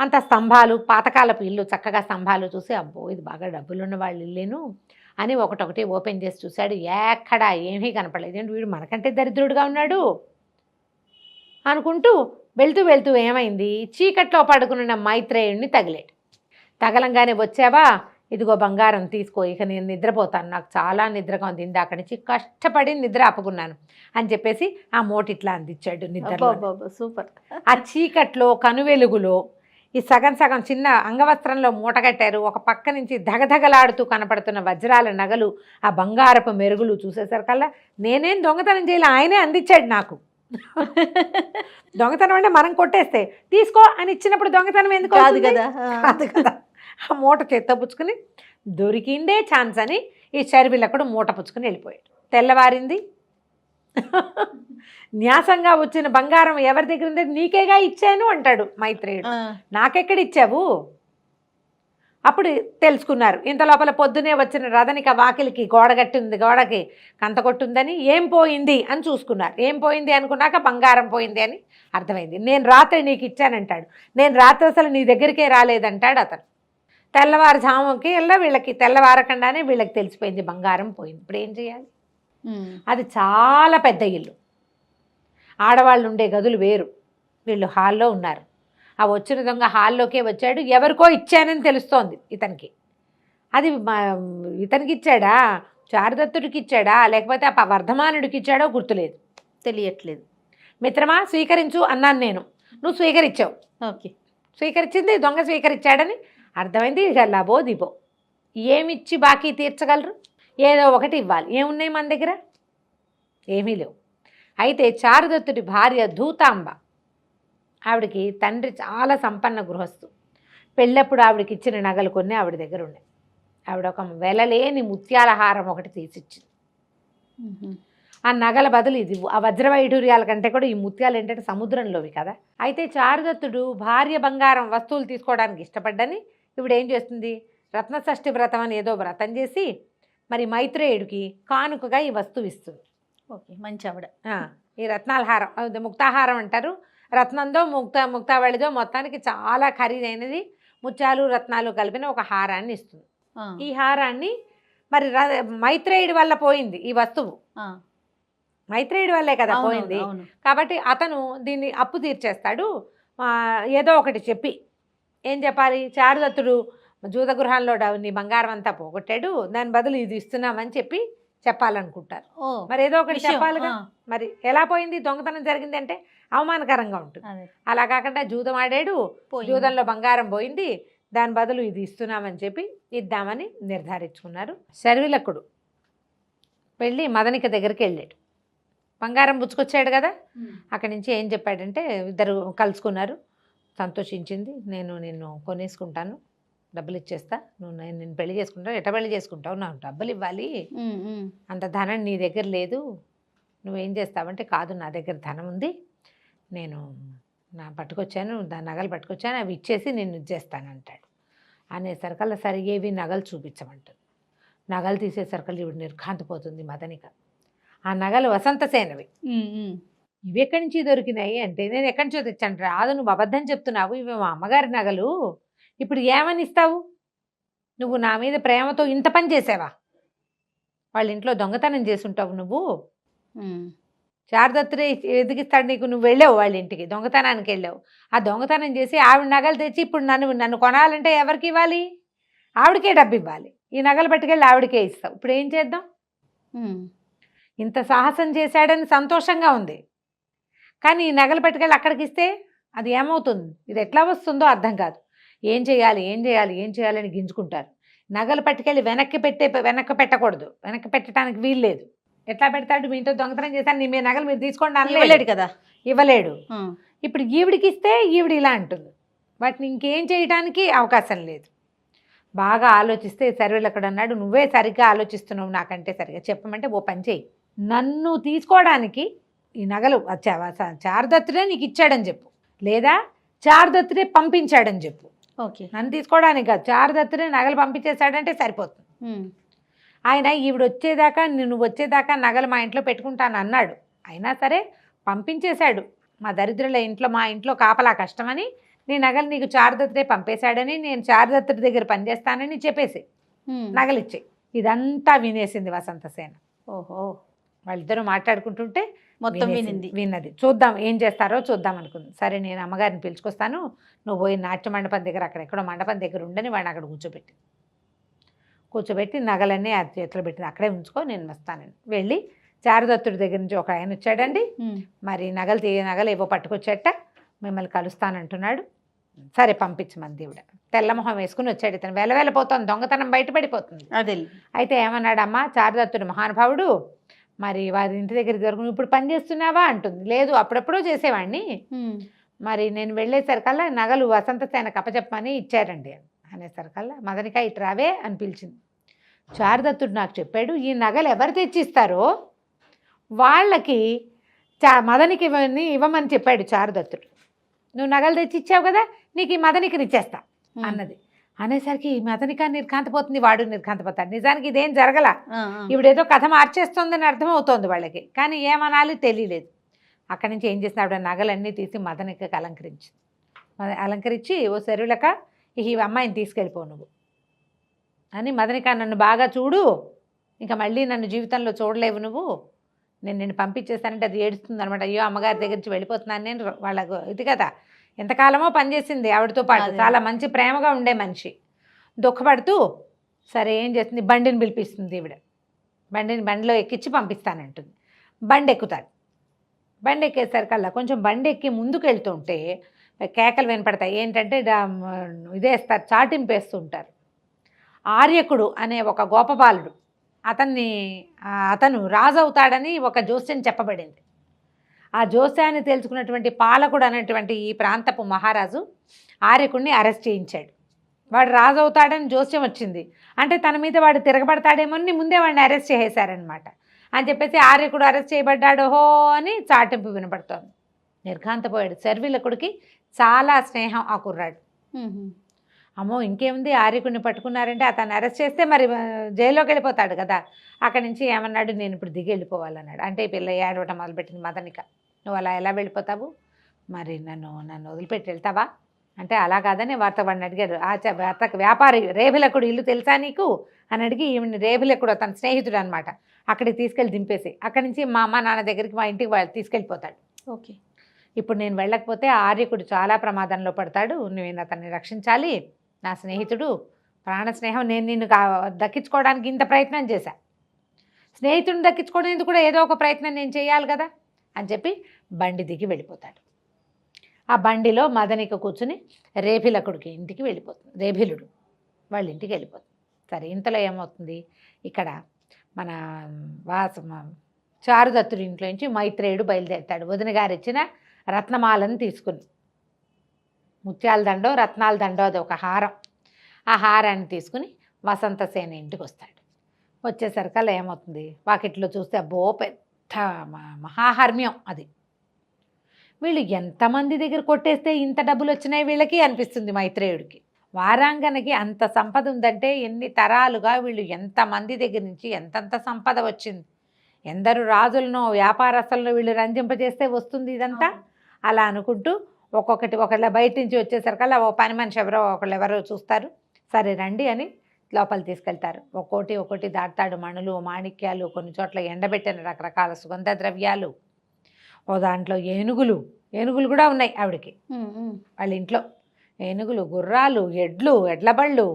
అంత స్తంభాలు, పాతకాలపు ఇల్లు, చక్కగా స్తంభాలు చూసి అబ్బో ఇది బాగా డబ్బులున్న వాళ్ళ ఇల్లేను అని ఒకటొకటి ఓపెన్ చేసి చూశాడు. ఎక్కడా ఏమీ కనపడలేదు. ఏంటి వీడు మనకంటే దరిద్రుడుగా ఉన్నాడు అనుకుంటూ వెళ్తూ ఏమైంది, చీకట్లో పడుకున్న మైత్రేయుడిని తగలంగానే వచ్చావా, ఇదిగో బంగారం తీసుకో, ఇక నేను నిద్రపోతాను, నాకు చాలా నిద్రగా ఉంది, ఇందాక నుంచి కష్టపడి నిద్ర ఆపుకున్నాను అని చెప్పేసి ఆ మోటిట్లా అందించాడు నిద్ర. సూపర్. ఆ చీకట్లో కనువెలుగులో ఈ సగం చిన్న అంగవస్త్రంలో మూట కట్టారు. ఒక పక్క నుంచి ధగధగలాడుతూ కనపడుతున్న వజ్రాల నగలు, ఆ బంగారపు మెరుగులు చూసేసరికల్లా నేనేం దొంగతనం చేయాలి, ఆయనే అందించాడు నాకు. దొంగతనం అంటే మనం కొట్టేస్తే తీసుకో అని ఇచ్చినప్పుడు దొంగతనం ఎందుకు కాదు కదా. ఆ మూట చేత్తో పుచ్చుకుని దొరికిందే ఛాన్స్ అని ఈ శర్విలకుడు మూట పుచ్చుకుని వెళ్ళిపోయాడు. తెల్లవారింది. న్యాసంగా వచ్చిన బంగారం ఎవరి దగ్గర ఉంది, నీకేగా ఇచ్చాను అంటాడు మైత్రేయుడు. నాకెక్కడ ఇచ్చావు? అప్పుడు తెలుసుకున్నారు. ఇంత లోపల పొద్దునే వచ్చిన రథనిక వాకిలికి గోడకి కంత కొట్టుందని ఏం పోయింది అని చూసుకున్నారు. ఏం పోయింది అనుకున్నాక బంగారం పోయింది అని అర్థమైంది. నేను రాత్రి నీకు ఇచ్చానంటాడు. నేను రాత్రి అసలు నీ దగ్గరికే రాలేదంటాడు అతను. తెల్లవారుజాముకి వీళ్ళకి తెల్లవారకుండానే వీళ్ళకి తెలిసిపోయింది బంగారం పోయింది. ఇప్పుడు ఏం చేయాలి? అది చాలా పెద్ద ఇల్లు, ఆడవాళ్ళు ఉండే గదులు వేరు, వీళ్ళు హాల్లో ఉన్నారు. ఆ వచ్చిన దొంగ హాల్లోకే వచ్చాడు. ఎవరికో ఇచ్చానని తెలుస్తోంది ఇతనికి. అది ఇతనికి ఇచ్చాడా, చారుదత్తుడికి ఇచ్చాడా, లేకపోతే ఆ వర్ధమానుడికి ఇచ్చాడో గుర్తులేదు, తెలియట్లేదు. మిత్రమా స్వీకరించు అన్నాను నేను, నువ్వు స్వీకరించావు. ఓకే, స్వీకరించింది దొంగ స్వీకరించాడని అర్థమైంది. ఇక లబో దిబో ఏమిచ్చి బాకీ తీర్చగలరు? ఏదో ఒకటి ఇవ్వాలి. ఏమున్నాయి మన దగ్గర? ఏమీ లేవు. అయితే చారుదత్తుడి భార్య ధూతాంబ, ఆవిడకి తండ్రి చాలా సంపన్న గృహస్థు. పెళ్ళప్పుడు ఆవిడకి ఇచ్చిన నగలు కొన్ని ఆవిడ దగ్గర ఉన్నాయి. ఆవిడ ఒక వెలలేని ముత్యాల హారం ఒకటి తీసిచ్చింది. ఆ నగల బదులు ఇది, ఆ వజ్రవైఢూర్యాల కంటే కూడా ఈ ముత్యాలు ఏంటంటే సముద్రంలోవి కదా. అయితే చారుదత్తుడు భార్య బంగారం వస్తువులు తీసుకోవడానికి ఇష్టపడ్డని ఇప్పుడు ఏం చేస్తుంది, రత్నషష్ఠి వ్రతం అని ఏదో వ్రతం చేసి మరి మైత్రేయుడికి కానుకగా ఈ వస్తువు ఇస్తుంది. ఓకే, మంచి ఆవిడ. ఈ రత్నాల హారం, ముక్తాహారం అంటారు. రత్నందో ముక్తావళిదో మొత్తానికి చాలా ఖరీదైనది, ముత్యాలు రత్నాలు కలిపిన ఒక హారాన్ని ఇస్తుంది. ఈ హారాన్ని మరి మైత్రేయుడి వల్ల పోయింది ఈ వస్తువు, మైత్రేయుడి వల్లే కదా పోయింది. కాబట్టి అతను దీన్ని అప్పు తీర్చేస్తాడు. ఏదో ఒకటి చెప్పి, ఏం చెప్పాలి, చారుదత్తుడు జూదగృహాల్లో నీ బంగారం అంతా పోగొట్టాడు, దాని బదులు ఇది ఇస్తున్నామని చెప్పాలనుకుంటారు. మరి ఏదో ఒకటి చెప్పాలిగా. మరి ఎలా పోయింది, దొంగతనం జరిగింది అంటే అవమానకరంగా ఉంటుంది. అలా కాకుండా జూదం ఆడాడు, జూదంలో బంగారం పోయింది, దాని బదులు ఇది ఇస్తున్నామని చెప్పి ఇద్దామని నిర్ధారించుకున్నారు. శర్విలకుడు వెళ్ళి మదనిక దగ్గరికి వెళ్ళాడు. బంగారం పుచ్చుకొచ్చాడు కదా, అక్కడి నుంచి ఏం చెప్పాడంటే ఇద్దరు కలుసుకున్నారు. సంతోషించింది. నేను నిన్ను కొనేసుకుంటాను, డబ్బులు ఇచ్చేస్తా, నేను పెళ్లి చేసుకుంటాను. ఎట్లా పెళ్లి చేసుకుంటావు, నాకు డబ్బులు ఇవ్వాలి, అంత ధనం నీ దగ్గర లేదు, నువ్వేం చేస్తావంటే, కాదు నా దగ్గర ధనం ఉంది, నేను పట్టుకొచ్చాను, దాని నగలు పట్టుకొచ్చాను, అవి ఇచ్చేసి నేను ఇచ్చేస్తానంటాడు. అనేసరికల్లా సరే ఏవి నగలు చూపించమంటుంది. నగలు తీసేసరికల్లా ఇవి నిర్ఘాంతపోతుంది మదనిక. ఆ నగలు వసంతసేనవి. ఇవి ఎక్కడి నుంచి దొరికినాయి అంటే, నేను ఎక్కడి నుంచో తెచ్చాను. రాదు, నువ్వు అబద్ధం చెప్తున్నావు, ఇవి మా అమ్మగారి నగలు, ఇప్పుడు ఏమని ఇస్తావు? నువ్వు నా మీద ప్రేమతో ఇంత పని చేసావా? వాళ్ళ ఇంట్లో దొంగతనం చేసి ఉంటావు నువ్వు. చారుదత్తుడే ఎదిగిస్తాడు నీకు, నువ్వు వెళ్ళావు వాళ్ళ ఇంటికి, దొంగతనానికి వెళ్ళావు. ఆ దొంగతనం చేసి ఆవిడ నగలు తెచ్చి ఇప్పుడు నన్ను కొనాలంటే ఎవరికి ఇవ్వాలి? ఆవిడకే డబ్బు ఇవ్వాలి. ఈ నగలు పట్టుకెళ్ళి ఆవిడకే ఇస్తావు. ఇప్పుడు ఏం చేద్దాం? ఇంత సాహసం చేశాడని సంతోషంగా ఉంది, కానీ ఈ నగలు పట్టుకెళ్ళి అక్కడికి ఇస్తే అది ఏమవుతుంది, ఇది ఎట్లా వస్తుందో అర్థం కాదు. ఏం చేయాలి అని గింజుకుంటారు. నగలు పట్టుకెళ్ళి వెనక్కి పెట్టకూడదు, వెనక్కి పెట్టడానికి వీల్లేదు. ఎట్లా పెడతాడు? మీ ఇంట్లో దొంగతనం చేశాను, మీ నగలు మీరు తీసుకోండి ఇవ్వలేడు అనలేడు కదా. ఇవ్వలేడు. ఆ. ఇప్పుడు ఈవిడికి ఇస్తే ఈవిడ ఇలా అంటుంది. వాటిని ఇంకేం చేయడానికి అవకాశం లేదు. బాగా ఆలోచిస్తే సర్వేలు అక్కడ అన్నాడు, నువ్వే సరిగ్గా ఆలోచిస్తున్నావు నాకంటే, సరిగ్గా చెప్పమంటే ఓ పని చేయి, నన్ను తీసుకోవడానికి ఈ నగలు చారుదత్తుడే నీకు ఇచ్చాడని చెప్పు, లేదా చారుదత్తుడే పంపించాడని చెప్పు. ఓకే. నన్ను తీసుకోవడానికి కాదు, చారుదత్తుడే నగలు పంపించేశాడంటే సరిపోతుంది. ఆయన ఈవిడ వచ్చేదాకా, నువ్వు వచ్చేదాకా నగలు మా ఇంట్లో పెట్టుకుంటాను అన్నాడు. అయినా సరే పంపించేశాడు. మా దరిద్రుల ఇంట్లో, మా ఇంట్లో కాపలా కష్టమని నీ నగలు నీకు చారుదత్తుడే పంపేశాడని, నేను చారుదత్తుడి దగ్గర పనిచేస్తానని చెప్పేసి నగలిచ్చే. ఇదంతా వినేసింది వసంతసేన. ఓహో. వాళ్ళిద్దరూ మాట్లాడుకుంటుంటే మొత్తం విన్నది. చూద్దాం ఏం చేస్తారో చూద్దాం అనుకుంది. సరే నేను అమ్మగారిని పిలుచుకొస్తాను, నువ్వు పోయి నాట్య మండపం దగ్గర, అక్కడెక్కడో మండపం దగ్గర ఉండని వాడిని అక్కడ కూర్చోబెట్టి నగలన్నీ ఆ చేతిలో పెట్టింది, అక్కడే ఉంచుకో నేను వస్తానని. వెళ్ళి చారుదత్తుడి దగ్గర నుంచి ఒక ఆయన వచ్చాడండి, మరి నగలు ఏవో పట్టుకొచ్చేట, మిమ్మల్ని కలుస్తానంటున్నాడు. సరే పంపించమంది దేవుడ. తెల్లమొహం వేసుకుని వచ్చాడు. ఇతను వెళ్ళపోతుంది, దొంగతనం బయటపడిపోతుంది. అదే. అయితే ఏమన్నాడమ్మా, చారుదత్తుడు మహానుభావుడు, మరి వారి ఇంటి దగ్గర దొరుకుని ఇప్పుడు పని చేస్తున్నావా అంటుంది. లేదు, అప్పుడెప్పుడో చేసేవాడిని, మరి నేను వెళ్ళేసరికల్లా నగలు వసంతసేనకు అప్పచెప్పమని ఇచ్చారండి అనేసరికల్లా మదనిక ఇటు రావే అని పిలిచింది. చారుదత్తుడు నాకు చెప్పాడు, ఈ నగలు ఎవరు తెచ్చిస్తారో వాళ్ళకి మదనికి ఇవ్వమని చెప్పాడు చారుదత్తుడు. నువ్వు నగలు తెచ్చి ఇచ్చావు కదా, నీకు ఈ మదనికని ఇచ్చేస్తా అన్నది. అనేసరికి మదనిక నిర్ఘాంతపోతుంది, వాడు నిర్ఘాంతపోతాడు. నిజానికి ఇదేం జరగల, ఇవిడేదో కథ మార్చేస్తుందని అర్థమవుతోంది వాళ్ళకి, కానీ ఏమనాలి తెలియలేదు. అక్కడి నుంచి ఏం చేసిన ఆవిడ నగలన్నీ తీసి మదనికకి అలంకరించి ఓ సరులక ఈ అమ్మాయిని తీసుకెళ్ళిపో నువ్వు అని, మదనిక నన్ను బాగా చూడు, ఇంకా మళ్ళీ నన్ను జీవితంలో చూడలేవు నువ్వు, నేను పంపించేస్తానంటే అది ఏడుస్తుంది అనమాట. అయ్యో అమ్మగారి దగ్గర నుంచి వెళ్ళిపోతున్నాను నేను. వాళ్ళకు ఇది కదా, ఎంతకాలమో పనిచేసింది ఆవిడతో పాటు, చాలా మంచి ప్రేమగా ఉండే మనిషి. దుఃఖపడుతూ సరే ఏం చేస్తుంది, బండిని పిలిపిస్తుంది ఈవిడ. బండిలో ఎక్కించి పంపిస్తానంటుంది. బండి ఎక్కుతాడు. బండి ఎక్కేసరికల్లా కొంచెం బండి ఎక్కి ముందుకు వెళ్తుంటే కేకలు వినపడతాయి. ఏంటంటే ఇదేస్తారు, చాటింపేస్తూ ఉంటారు. ఆర్యకుడు అనే ఒక గోపబాలుడు, అతను రాజు అవుతాడని ఒక జోస్యం చెప్పబడింది. ఆ జోస్యాన్ని తెలుసుకున్నటువంటి పాలకుడు అనేటువంటి ఈ ప్రాంతపు మహారాజు ఆర్యకుడిని అరెస్ట్ చేయించాడు. వాడు రాజు అవుతాడని జోస్యం వచ్చింది అంటే తన మీద వాడు తిరగబడతాడేమో అని ముందే వాడిని అరెస్ట్ చేసేశారనమాట. అని చెప్పేసి ఆర్యకుడు అరెస్ట్ చేయబడ్డాడోహో అని చాటింపు వినపడుతోంది. నిర్ఘాంతపోయాడు. శర్విలకుడికి చాలా స్నేహం ఆ కుర్రాడు. అమ్మో ఇంకేముంది, ఆర్యకుడిని పట్టుకున్నారంటే అతన్ని అరెస్ట్ చేస్తే మరి జైల్లోకి వెళ్ళిపోతాడు కదా. అక్కడి నుంచి ఏమన్నాడు, నేను ఇప్పుడు దిగి వెళ్ళిపోవాలన్నాడు. అంటే పిల్ల ఏడవటం మొదలుపెట్టింది మదనిక. నువ్వు అలా ఎలా వెళ్ళిపోతావు, మరి నన్ను వదిలిపెట్టి వెళ్తావా అంటే, అలా కాదని వాడిని అడిగాడు. వార్తకు వ్యాపారి రేభిలకుడు ఇల్లు తెలుసా నీకు అని అడిగి, ఈమెని రేభిలకుడు తన స్నేహితుడు అనమాట, అక్కడికి తీసుకెళ్ళి దింపేసి అక్కడి నుంచి మా అమ్మ నాన్న దగ్గరికి, మా ఇంటికి తీసుకెళ్ళిపోతాడు. ఓకే. ఇప్పుడు నేను వెళ్ళకపోతే ఆర్యకుడు చాలా ప్రమాదంలో పడతాడు, నేను అతన్ని రక్షించాలి, నా స్నేహితుడు, ప్రాణ స్నేహం, నేను నిన్ను దక్కించుకోవడానికి ఇంత ప్రయత్నం చేశా, స్నేహితుడిని దక్కించుకోవడానికి కూడా ఏదో ఒక ప్రయత్నం నేను చేయాలి కదా అని చెప్పి బండి దిగి వెళ్ళిపోతాడు. ఆ బండిలో మదనిక కూర్చుని రేభిలకుడికి ఇంటికి వెళ్ళిపోతుంది. రేభిలుడు వాళ్ళ ఇంటికి వెళ్ళిపోతుంది. సరే ఇంతలో ఏమవుతుంది, ఇక్కడ మన చారుదత్తుడి ఇంట్లో నుంచి మైత్రేయుడు బయలుదేరుతాడు. వదిన గారు ఇచ్చిన రత్నమాలను తీసుకుని, ముత్యాల దండో రత్నాల దండో అది ఒక హారం, ఆ హారాన్ని తీసుకుని వసంతసేన ఇంటికి వస్తాడు. వచ్చేసరికల్లా ఏమవుతుంది, వాకిట్లో చూస్తే అబ్బో పెద్ద మహాహర్మ్యం అది. వీళ్ళు ఎంతమంది దగ్గర కొట్టేస్తే ఇంత డబ్బులు వచ్చినాయి వీళ్ళకి అనిపిస్తుంది మైత్రేయుడికి. వారాంగనకి అంత సంపద ఉందంటే ఎన్ని తరాలుగా వీళ్ళు ఎంతమంది దగ్గర నుంచి ఎంతంత సంపద వచ్చింది, ఎందరు రాజులను వ్యాపారస్తులను వీళ్ళు రంజింపజేస్తే వస్తుంది ఇదంతా. అలా అనుకుంటూ ఒకళ్ళ బయట నుంచి వచ్చేసరికల్లా ఓ పని మనిషి ఎవరో చూస్తారు, సరే రండి అని లోపల తీసుకెళ్తారు. ఒక్కోటి దాటుతాడు. మణులు, మాణిక్యాలు, కొన్ని చోట్ల ఎండబెట్టిన రకరకాల సుగంధ ద్రవ్యాలు, ఓ దాంట్లో ఏనుగులు కూడా ఉన్నాయి ఆవిడకి. వాళ్ళ ఇంట్లో ఏనుగులు, గుర్రాలు, ఎడ్లబళ్ళు,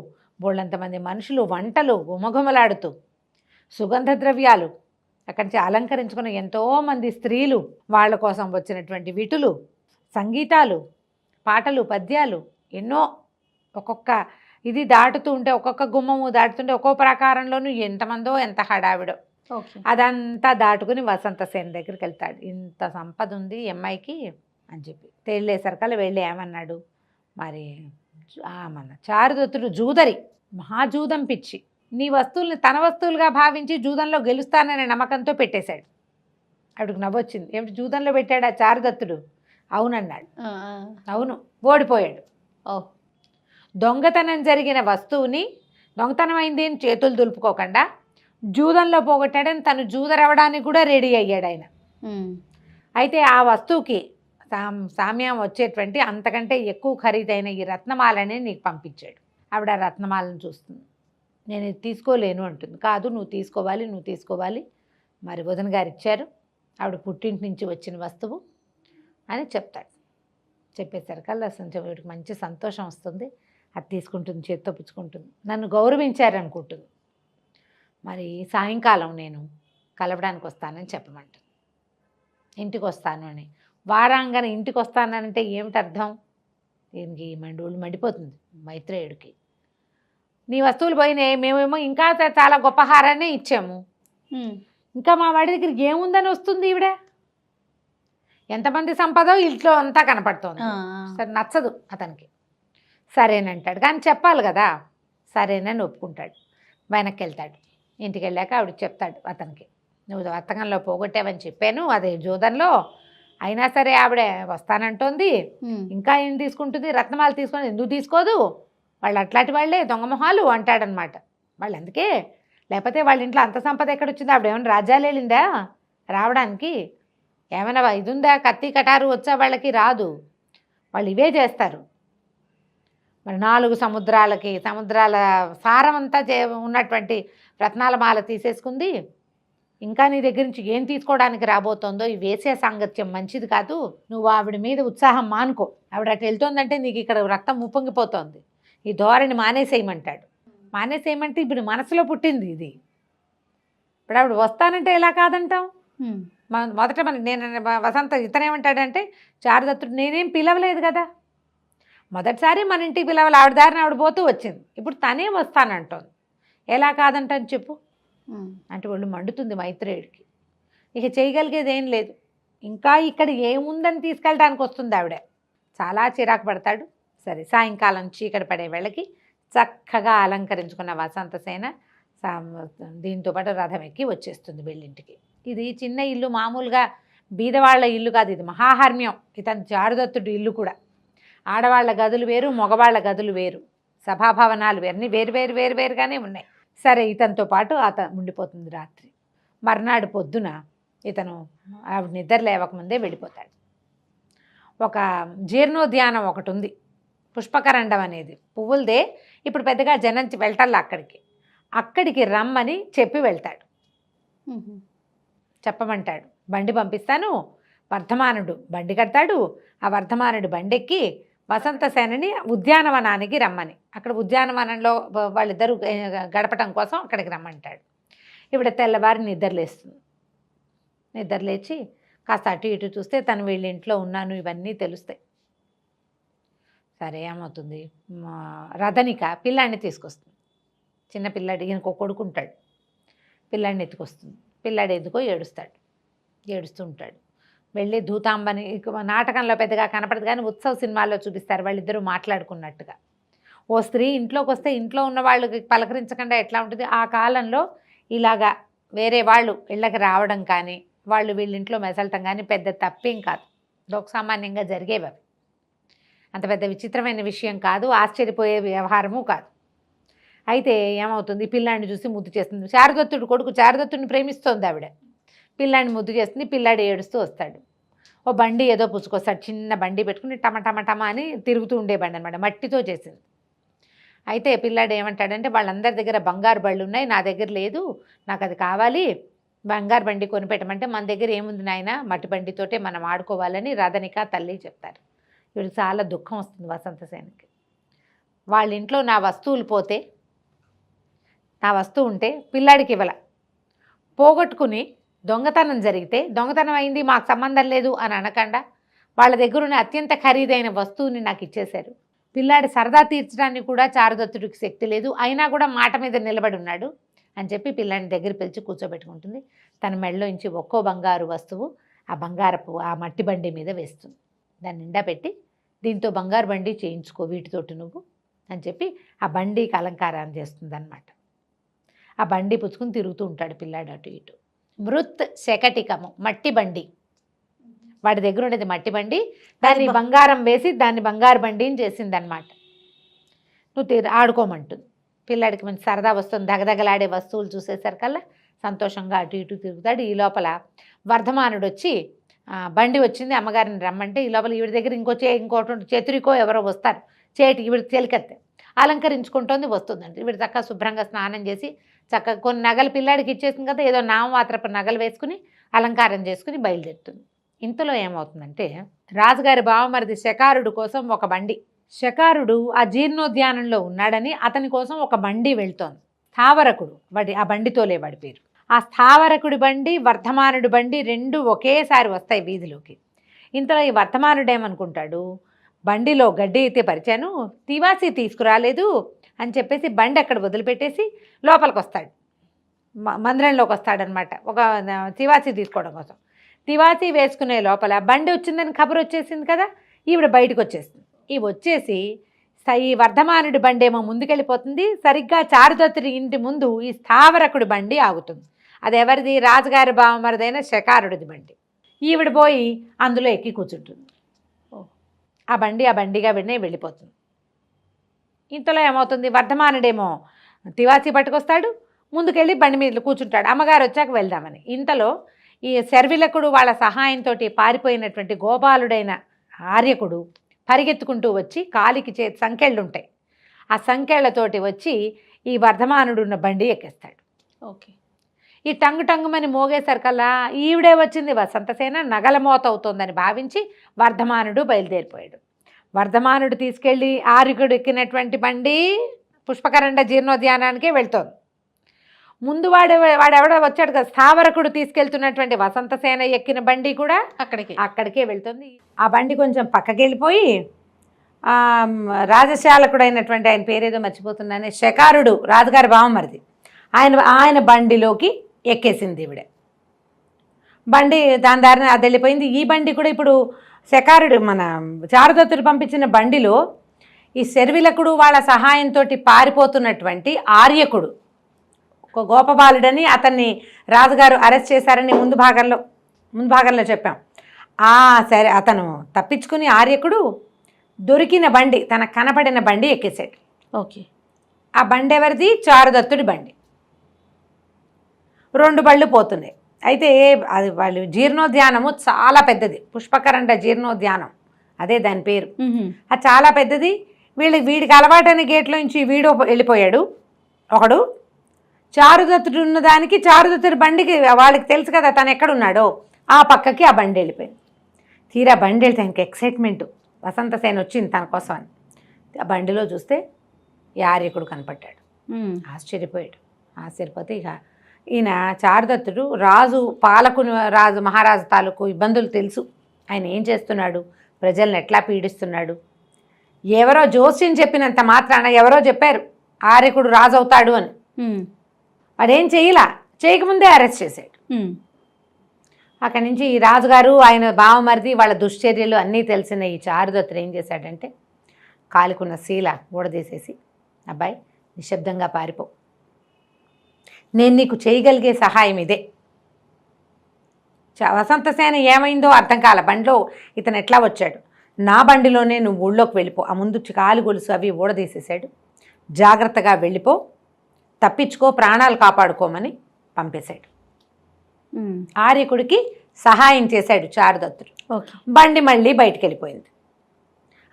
బోళ్ళంతమంది మనుషులు, వంటలు గుమగుమలాడుతూ, సుగంధ ద్రవ్యాలు, అక్కడి నుంచి అలంకరించుకున్న ఎంతోమంది స్త్రీలు, వాళ్ళ కోసం వచ్చినటువంటి విటులు, సంగీతాలు, పాటలు, పద్యాలు ఎన్నో. ఒక్కొక్క ఇది దాటుతూ ఉంటే, ఒక్కొక్క గుమ్మము దాటుతుంటే ఒక్కో ప్రాకారంలోనూ ఎంతమందో ఎంత హడావిడో. ఓకే. అదంతా దాటుకుని వసంతసేన దగ్గరికి వెళ్తాడు. ఇంత సంపద ఉంది ఈ అమ్మాయికి అని చెప్పి తేళ్ళేసరికల్లా వెళ్ళి ఏమన్నాడు, మరి మన చారుదత్తుడు జూదరి, మహాజూదం పిచ్చి, నీ వస్తువుల్ని తన వస్తువులుగా భావించి జూదంలో గెలుస్తాననే నమ్మకంతో పెట్టేశాడు. ఆవిడకు నవ్వొచ్చింది. ఏమిటి జూదంలో పెట్టాడు ఆ చారుదత్తుడు? అవునన్నాడు. అవును, ఓడిపోయాడు. ఓ. దొంగతనం జరిగిన వస్తువుని దొంగతనం అయింది అని చేతులు దులుపుకోకుండా జూదంలో పోగొట్టాడని తను జూదరవడానికి కూడా రెడీ అయ్యాడు ఆయన. అయితే ఆ వస్తువుకి సామ్యం వచ్చేటువంటి అంతకంటే ఎక్కువ ఖరీదైన ఈ రత్నమాలని నీకు పంపించాడు. ఆవిడ ఆ రత్నమాలను చూస్తుంది. నేను ఇది తీసుకోలేను అంటుంది. కాదు, నువ్వు తీసుకోవాలి, మరి వదిన గారు ఇచ్చారు, ఆవిడ పుట్టింటి నుంచి వచ్చిన వస్తువు అని చెప్తాడు. చెప్పేసరికల్లా అసలు వీడికి మంచి సంతోషం వస్తుంది. అది తీసుకుంటుంది, చేత్తో పుచ్చుకుంటుంది. నన్ను గౌరవించారనుకుంటుంది. మరి సాయంకాలం నేను కలవడానికి వస్తానని చెప్పమంటుంది. ఇంటికి వస్తాను అని. వారాంగన ఇంటికి వస్తానంటే ఏమిటి అర్థం? దీనికి ఒళ్ళు మండిపోతుంది మైత్రేయుడికి. నీ వస్తువులు పోయినాయి, మేమేమో ఇంకా చాలా గొప్ప హారాన్ని ఇచ్చాము, ఇంకా మా వాడి దగ్గర ఏముందని వస్తుంది ఈవిడ? ఎంతమంది సంపదో ఇంట్లో అంతా కనపడుతోంది. సరే, నచ్చదు అతనికి. సరేనంటాడు, కానీ చెప్పాలి కదా. సరేనని ఒప్పుకుంటాడు. వెనక్కి వెళ్తాడు. ఇంటికి వెళ్ళాక ఆవిడ చెప్తాడు అతనికి, నువ్వు వర్తకంలో పోగొట్టావని చెప్పాను, అదే జూదంలో. అయినా సరే ఆవిడ వస్తానంటోంది, ఇంకా ఏం తీసుకుంటుంది? రత్నమాల తీసుకొని ఎందుకు తీసుకోదు? వాళ్ళు అట్లాంటి వాళ్ళే దొంగమొహాలు అంటాడనమాట. వాళ్ళు అందుకే, లేకపోతే వాళ్ళ ఇంట్లో అంత సంపద ఎక్కడొచ్చింది? ఆవిడ ఏమైనా రాజ్యాలు వెళ్ళిందా రావడానికి? ఏమైనా ఇది ఉందా? కత్తి కటారు వచ్చా? వాళ్ళకి రాదు. వాళ్ళు ఇవే చేస్తారు. మరి 4 సముద్రాల సారం అంతా ఉన్నటువంటి రత్నాల మాల తీసేసుకుంది. ఇంకా నీ దగ్గర నుంచి ఏం తీసుకోవడానికి రాబోతోందో? ఈ వేసే సాంగత్యం మంచిది కాదు. నువ్వు ఆవిడ మీద ఉత్సాహం మానుకో. ఆవిడ అటు వెళ్తోందంటే నీకు ఇక్కడ రక్తం ఉప్పొంగిపోతోంది. ఈ ధోరణి మానేసేయమంటాడు. మానేసేయమంటే ఇప్పుడు మనసులో పుట్టింది ఇది. ఇప్పుడు ఆవిడ వస్తానంటే ఎలా కాదంటాం? మొదట నేను వసంత ఇతనేమంటాడంటే, చారుదత్తుడు నేనేం పిలవలేదు కదా, మొదటిసారి మన ఇంటికి పిలవాలి, ఆవిడ దారిని ఆవిడ పోతూ వచ్చింది, ఇప్పుడు తనే వస్తానంటోంది, ఎలా కాదంటాను చెప్పు అంటే ఒళ్ళు మండుతుంది మైత్రేయుడికి. ఇక చేయగలిగేది ఏం లేదు. ఇంకా ఇక్కడ ఏముందని తీసుకెళ్ళడానికి వస్తుంది ఆవిడ. చాలా చిరాకు పడతాడు. సరే, సాయంకాలం చీకటి పడే వేళకి చక్కగా అలంకరించుకున్న వసంతసేన దీంతో పాటు రథం ఎక్కి వచ్చేస్తుంది వెళ్ళింటికి. ఇది చిన్న ఇల్లు, మామూలుగా బీదవాళ్ల ఇల్లు కాదు, ఇది మహాహర్మ్యం. ఇతను చారుదత్తుడు ఇల్లు కూడా. ఆడవాళ్ల గదులు వేరు, మగవాళ్ల గదులు వేరు, సభాభవనాలు వేరు, అన్నీ వేరుగానే ఉన్నాయి. సరే, ఇతనితో పాటు ఉండిపోతుంది రాత్రి. మర్నాడు పొద్దున ఇతను ఆవిడ నిద్ర లేవకముందే వెళ్ళిపోతాడు. ఒక జీర్ణోద్యానం ఒకటి ఉంది, పుష్పకరండం అనేది, పువ్వులదే. ఇప్పుడు పెద్దగా జనం వెళ్ళటల్లా అక్కడికి రమ్మని చెప్పి వెళ్తాడు. చెప్పమంటాడు, బండి పంపిస్తాను, వర్ధమానుడు బండి కడతాడు, ఆ వర్ధమానుడు బండెక్కి వసంతసేనని ఉద్యానవనానికి రమ్మని, అక్కడ ఉద్యానవనంలో వాళ్ళిద్దరూ గడపటం కోసం అక్కడికి రమ్మంటాడు. ఇప్పుడు తెల్లవారి నిద్రలేస్తుంది. నిద్రలేచి కాస్త అటు ఇటు చూస్తే తను వీళ్ళ ఇంట్లో ఉన్నాను ఇవన్నీ తెలుస్తాయి. సరే, ఏమవుతుంది, రథనిక పిల్లాడిని తీసుకొస్తుంది. చిన్న పిల్లాడి, ఈయనకు కొడుకుంటాడు, పిల్లాడిని ఎత్తుకొస్తుంది. పిల్లాడు ఎందుకో ఏడుస్తూ ఉంటాడు. వెళ్ళి ధూతాంబని, నాటకంలో పెద్దగా కనపడదు కానీ ఉత్సవ సినిమాల్లో చూపిస్తారు వాళ్ళిద్దరూ మాట్లాడుకున్నట్టుగా. ఓ స్త్రీ ఇంట్లోకి వస్తే ఇంట్లో ఉన్న వాళ్ళకి పలకరించకుండా ఎట్లా ఉంటుంది? ఆ కాలంలో ఇలాగా వేరే వాళ్ళు ఇళ్ళకి రావడం కానీ వాళ్ళు వీళ్ళింట్లో మెసలటం కానీ పెద్ద తప్పేం కాదు, లోకసామాన్యంగా జరిగేవి. అవి అంత పెద్ద విచిత్రమైన విషయం కాదు, ఆశ్చర్యపోయే వ్యవహారము కాదు. అయితే ఏమవుతుంది, పిల్లాడిని చూసి ముద్దు చేస్తుంది. చారుదత్తుడు కొడుకు చారుదత్తుడిని ప్రేమిస్తోంది ఆవిడ. పిల్లాడిని ముద్దు చేస్తుంది. పిల్లాడు ఏడుస్తూ వస్తాడు. ఓ బండి ఏదో పుచ్చుకొస్తాడు, చిన్న బండి పెట్టుకుని టమా అని తిరుగుతూ ఉండే బండి అనమాట, మట్టితో చేసింది. అయితే పిల్లాడు ఏమంటాడంటే, వాళ్ళందరి దగ్గర బంగారు బళ్ళు ఉన్నాయి, నా దగ్గర లేదు, నాకు అది కావాలి, బంగారు బండి కొనిపెట్టమంటే, మన దగ్గర ఏముంది నాయన, మట్టి బండితోటే మనం ఆడుకోవాలని రథనిక తల్లి చెప్తారు. వీడు చాలా దుఃఖం వస్తుంది వసంతసేనకి. వాళ్ళ ఇంట్లో నా వస్తువులు పోతే, నా వస్తువు ఉంటే పిల్లాడికి ఇవ్వాల, పోగొట్టుకుని దొంగతనం జరిగితే దొంగతనం అయింది మాకు సంబంధం లేదు అని అనకుండా వాళ్ళ దగ్గర ఉన్న అత్యంత ఖరీదైన వస్తువుని నాకు ఇచ్చేశారు. పిల్లాడి సరదా తీర్చడానికి కూడా చారుదత్తుడికి శక్తి లేదు, అయినా కూడా మాట మీద నిలబడి ఉన్నాడు. అని చెప్పి పిల్లాడిని దగ్గర పిలిచి కూర్చోబెట్టుకుంటుంది. తన మెడలో నుంచి ఒక్కో బంగారు వస్తువు ఆ మట్టి బండి మీద వేస్తుంది. దాన్ని నిండా పెట్టి దీంతో బంగారు బండి చేయించుకో వీటితోటి నువ్వు అని చెప్పి ఆ బండికి అలంకారం చేస్తుంది అనమాట. ఆ బండి పుచ్చుకుని తిరుగుతూ ఉంటాడు పిల్లాడు అటు ఇటు. మృత్ శకటికము, మట్టి బండి. వాడి దగ్గర ఉండేది మట్టి బండి, దాన్ని బంగారం వేసి దాన్ని బంగారు బండిని చేసిందనమాట. నువ్వు ఆడుకోమంటుంది. పిల్లాడికి మంచి సరదా వస్తుంది. దగదగలాడే వస్తువులు చూసేసరికల్లా సంతోషంగా అటు ఇటు తిరుగుతాడు. ఈ లోపల వర్ధమానుడు వచ్చి బండి వచ్చింది అమ్మగారిని రమ్మంటే, ఈ లోపల ఈవిడ దగ్గర ఇంకోటి చతురికో ఎవరో వస్తారు. ఈవిడ చెలికత్తే అలంకరించుకుంటోంది వస్తుందండి. ఈవిడ చక్కగా శుభ్రంగా స్నానం చేసి చక్కగా కొన్ని నగలు పిల్లాడికి ఇచ్చేసింది కదా, ఏదో నామమాత్రపు నగలు వేసుకుని అలంకారం చేసుకుని బయలుదేరుతుంది. ఇంతలో ఏమవుతుందంటే రాజుగారి బావమరిది శకారుడు కోసం ఒక బండి, శకారుడు ఆ జీర్ణోద్యానంలో ఉన్నాడని అతని కోసం ఒక బండి వెళ్తోంది. స్థావరకుడు ఆ బండితోలే వాడి పేరు. ఆ స్థావరకుడి బండి వర్ధమానుడి బండి రెండు ఒకేసారి వస్తాయి వీధిలోకి. ఇంతలో ఈ వర్ధమానుడు ఏమనుకుంటాడు, బండిలో గడ్డి అయితే పరిచాను, తివాసి తీసుకురాలేదు అని చెప్పేసి బండి అక్కడ వదిలిపెట్టేసి లోపలికి వస్తాడు, మందిరంలోకి వస్తాడనమాట. ఒక తివాసి తీసుకోవడం కోసం. తివాసి వేసుకునే లోపల బండి వచ్చిందని కబురు వచ్చేసింది కదా, ఈవిడ బయటకు వచ్చేస్తుంది. ఈ వచ్చేసి ఈ వర్ధమానుడి బండి ఏమో ముందుకెళ్ళిపోతుంది. సరిగ్గా చారుదత్తుడి ఇంటి ముందు ఈ స్థావరకుడి బండి ఆగుతుంది. అది ఎవరిది? రాజుగారి బావమరిదైన శకారుడిది బండి. ఈవిడ పోయి అందులో ఎక్కి కూర్చుంటుంది. ఆ బండిగా వెళ్ళిపోతుంది. ఇంతలో ఏమవుతుంది, వర్ధమానుడేమో తివాసి పట్టుకొస్తాడు, ముందుకెళ్ళి బండి మీద కూర్చుంటాడు. అమ్మగారు వచ్చాక వెళ్దామని. ఇంతలో ఈ శర్విలకుడు వాళ్ళ సహాయంతో పారిపోయినటువంటి గోపాలుడైన ఆర్యకుడు పరిగెత్తుకుంటూ వచ్చి కాలికి సంకెళ్ళు ఉంటాయి, ఆ సంకెళ్లతోటి వచ్చి ఈ వర్ధమానుడు ఉన్న బండి ఎక్కేస్తాడు. ఓకే. ఈ టంగుమని మోగేసరికల్లా ఈవిడే వచ్చింది వసంతసేన, నగల మోత అవుతోందని భావించి వర్ధమానుడు బయలుదేరిపోయాడు. వర్ధమానుడు తీసుకెళ్ళి ఆర్యకుడు ఎక్కినటువంటి బండి పుష్పకరండ జీర్ణోద్యానానికే వెళ్తోంది. ముందు వాడెవడో వచ్చాడు కదా, స్థావరకుడు తీసుకెళ్తున్నటువంటి వసంతసేన ఎక్కిన బండి కూడా అక్కడికే వెళ్తుంది. ఆ బండి కొంచెం పక్కకి వెళ్ళిపోయి రాజశాలకుడైనటువంటి ఆయన పేరేదో మర్చిపోతున్నానే, శకారుడు రాజుగారి బావమరిది, ఆయన బండిలోకి ఎక్కేసింది ఈవిడ. బండి దాని దారిని అది వెళ్ళిపోయింది. ఈ బండి కూడా ఇప్పుడు శకారుడు మన చారుదత్తుడు పంపించిన బండిలో ఈ శర్విలకుడు వాళ్ళ సహాయంతో పారిపోతున్నటువంటి ఆర్యకుడు, ఒక గోపబాలుడని, అతన్ని రాజుగారు అరెస్ట్ చేశారని ముందు భాగంలో చెప్పాం. సరే అతను తప్పించుకుని ఆర్యకుడు దొరికిన బండి, తనకు కనపడిన బండి ఎక్కేసాడు. ఓకే. ఆ బండి ఎవరిది? చారుదత్తుడి బండి. 2 బళ్ళు పోతున్నాయి. అయితే అది వాళ్ళు జీర్ణోద్యానము చాలా పెద్దది, పుష్పకరండ జీర్ణోద్యానం అదే దాని పేరు. అది చాలా పెద్దది. వీడికి అలవాటైన గేట్లో నుంచి వీడు వెళ్ళిపోయాడు ఒకడు. చారుదత్తుడు ఉన్నదానికి చారుదత్తుడి బండికి వాళ్ళకి తెలుసు కదా తను ఎక్కడున్నాడో, ఆ పక్కకి ఆ బండి వెళ్ళిపోయింది. తీరా బండి వెళ్తే ఇంక ఎక్సైట్మెంట్, వసంతసేన వచ్చింది తన కోసం అని. ఆ బండిలో చూస్తే ఈ ఆర్యకుడు కనపడ్డాడు. ఆశ్చర్యపోతే ఇక ఈయన చారుదత్తుడు రాజు మహారాజు తాలూకు ఇబ్బందులు తెలుసు, ఆయన ఏం చేస్తున్నాడు, ప్రజల్ని ఎట్లా పీడిస్తున్నాడు. ఎవరో జోస్యం చెప్పినంత మాత్రాన ఎవరో చెప్పారు ఆర్యకుడు రాజు అవుతాడు అని, అదేం చేయకముందే అరెస్ట్ చేశాడు. అక్కడి నుంచి ఈ రాజుగారు ఆయన బావమరిది వాళ్ళ దుశ్చర్యలు అన్నీ తెలిసిన ఈ చారుదత్తుడు ఏం చేశాడంటే కాలికున్న శీల ఊడదీసేసి, అబ్బాయి నిశ్శబ్దంగా పారిపో, నేను నీకు చేయగలిగే సహాయం ఇదే. వసంతసేన ఏమైందో అర్థం కాల, బండిలో ఇతను ఎట్లా వచ్చాడు, నా బండిలోనే నువ్వు ఊళ్ళోకి వెళ్ళిపో, ఆ ముందు కాలు గొలుసు అవి ఊడదీసేసాడు, జాగ్రత్తగా వెళ్ళిపో, తప్పించుకో, ప్రాణాలు కాపాడుకోమని పంపేశాడు. ఆర్యకుడికి సహాయం చేశాడు చారుదత్తుడు. బండి మళ్ళీ బయటికి వెళ్ళిపోయింది.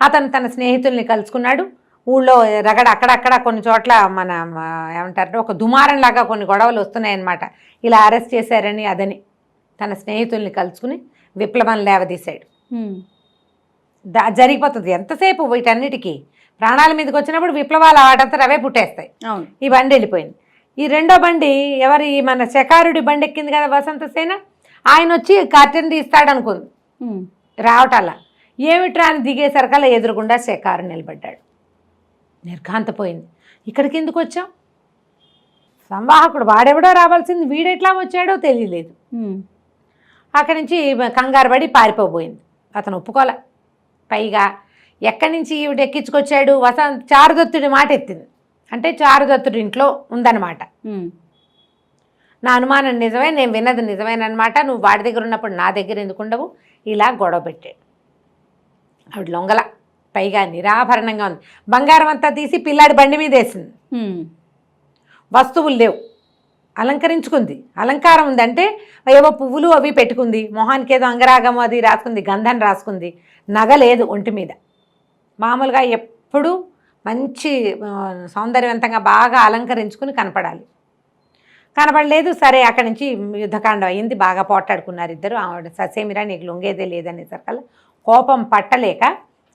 అతను తన స్నేహితుల్ని కలుసుకున్నాడు. ఊళ్ళో రగడ అక్కడక్కడ కొన్ని చోట్ల మన ఏమంటారు ఒక దుమారంలాగా కొన్ని గొడవలు వస్తున్నాయన్నమాట. ఇలా అరెస్ట్ చేశారని అదని తన స్నేహితుల్ని కలుసుకుని విప్లవం లేవదీశాడు. జరిగిపోతుంది ఎంతసేపు వీటన్నిటికీ. ప్రాణాల మీదకి వచ్చినప్పుడు విప్లవాలు వాటంతా అవే పుట్టేస్తాయి. ఈ బండి వెళ్ళిపోయింది. ఈ రెండో బండి ఎవరి మన శకారుడి బండి ఎక్కింది కదా వసంతసేన, ఆయన వచ్చి కర్టెన్ తీస్తాడు అనుకుంది. రావటాలా ఏమిట్రా అని దిగేసరికల్లా ఎదురుగుండా శకారు నిలబడ్డాడు. నిర్ఘాంతపోయింది. ఇక్కడికి ఎందుకు వచ్చాం? సంవాహకుడు వాడెవడో రావాల్సింది, వీడెట్లా వచ్చాడో తెలియలేదు. అక్కడి నుంచి కంగారు పడి పారిపోబోయింది. అతను ఒప్పుకోలే. పైగా ఎక్కడి నుంచి ఈవిడ ఎక్కించుకొచ్చాడు, చారుదత్తుడి మాట ఎత్తింది. అంటే చారుదత్తుడి ఇంట్లో ఉందన్నమాట. నా అనుమానం నిజమే, నేను విన్నది నిజమేనమాట. నువ్వు వాడి దగ్గర ఉన్నప్పుడు నా దగ్గర ఎందుకు ఉండవు? ఇలా గొడవ పెట్టాడు. ఆవిడ లొంగల. పైగా నిరాభరణంగా ఉంది. బంగారం అంతా తీసి పిల్లాడి బండి మీద వేసింది. వస్తువులు లేవు. అలంకరించుకుంది. అలంకారం ఉందంటే ఏవో పువ్వులు అవి పెట్టుకుంది. మొహానికి ఏదో అంగరాగము అది రాసుకుంది, గంధం రాసుకుంది. నగ లేదు ఒంటి మీద. మామూలుగా ఎప్పుడూ మంచి సౌందర్యవంతంగా బాగా అలంకరించుకుని కనపడాలి. కనపడలేదు. సరే, అక్కడి నుంచి యుద్ధకాండం అయింది. బాగా పోట్లాడుకున్నారు ఇద్దరు. ఆవిడ ససేమిరా నీకు లొంగేదే లేదనేసరికల్లా కోపం పట్టలేక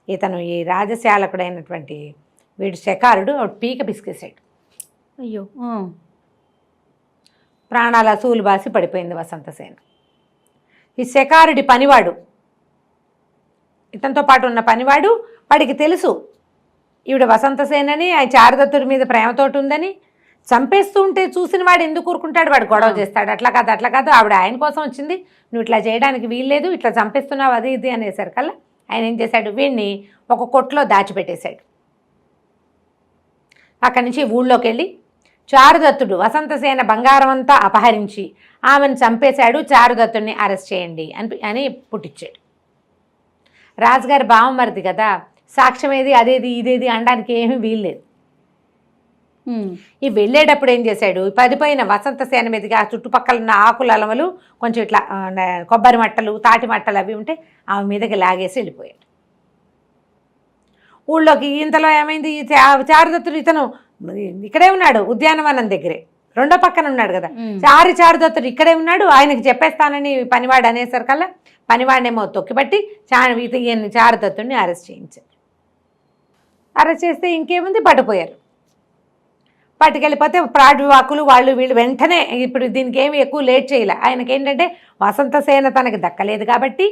ఇతను ఈ రాజశాలకుడైనటువంటి వీడు శకారుడు పీక పిసికేశాడు. అయ్యో. ప్రాణాల అసూలు బాసి పడిపోయింది వసంతసేన. ఈ శకారుడి పనివాడు, ఇతనితో పాటు ఉన్న పనివాడు, వాడికి తెలుసు ఈవిడ వసంతసేనని, ఆ చారుదత్తుడి మీద ప్రేమతోటి ఉందని. చంపేస్తూ ఉంటే చూసిన వాడు ఎందుకు ఊరుకుంటాడు? వాడు గొడవ చేస్తాడు. అట్లా కాదు ఆవిడ ఆయన కోసం వచ్చింది, నువ్వు ఇట్లా చేయడానికి వీల్లేదు, ఇట్లా చంపేస్తున్నావు అది ఇది అనేసరికల్లా ఆయన ఏం చేశాడు, వీడిని ఒక కొట్లో దాచిపెట్టేశాడు. అక్కడి నుంచి ఊళ్ళోకి వెళ్ళి చారుదత్తుడు వసంతసేన బంగారం అంతా అపహరించి ఆమెను చంపేశాడు, చారుదత్తుడిని అరెస్ట్ చేయండి అని పుట్టించాడు. రాజుగారి బావమరిది కదా, సాక్ష్యం ఏది అదేది ఇదేది అనడానికి ఏమీ వీల్లేదు. ఈ వెళ్ళేటప్పుడు ఏం చేశాడు, పదిపోయిన వసంతసేన మీదకి ఆ చుట్టుపక్కల ఉన్న ఆకుల అలమలు కొంచెం ఇట్లా కొబ్బరి మట్టలు తాటి మట్టలు అవి ఉంటే ఆమె మీదకి లాగేసి వెళ్ళిపోయాడు ఊళ్ళోకి. ఇంతలో ఏమైంది, చారుదత్తుడు ఇతను ఇక్కడే ఉన్నాడు, ఉద్యానవనం దగ్గరే రెండో పక్కన ఉన్నాడు కదా. చారుదత్తుడు ఇక్కడే ఉన్నాడు, ఆయనకి చెప్పేస్తానని పనివాడు అనేసరికల్లా పనివాడినేమో తొక్కిపట్టి చారుదత్తుడిని అరెస్ట్ చేయించారు. అరెస్ట్ చేస్తే ఇంకేముంది, పట్టుపోయారు. పట్టుకెళ్ళిపోతే ప్రాడ్వాకులు వాళ్ళు వీళ్ళు వెంటనే ఇప్పుడు దీనికి ఏమి ఎక్కువ లేట్ చేయలే. ఆయనకి ఏంటంటే వసంతసేన తనకి దక్కలేదు కాబట్టి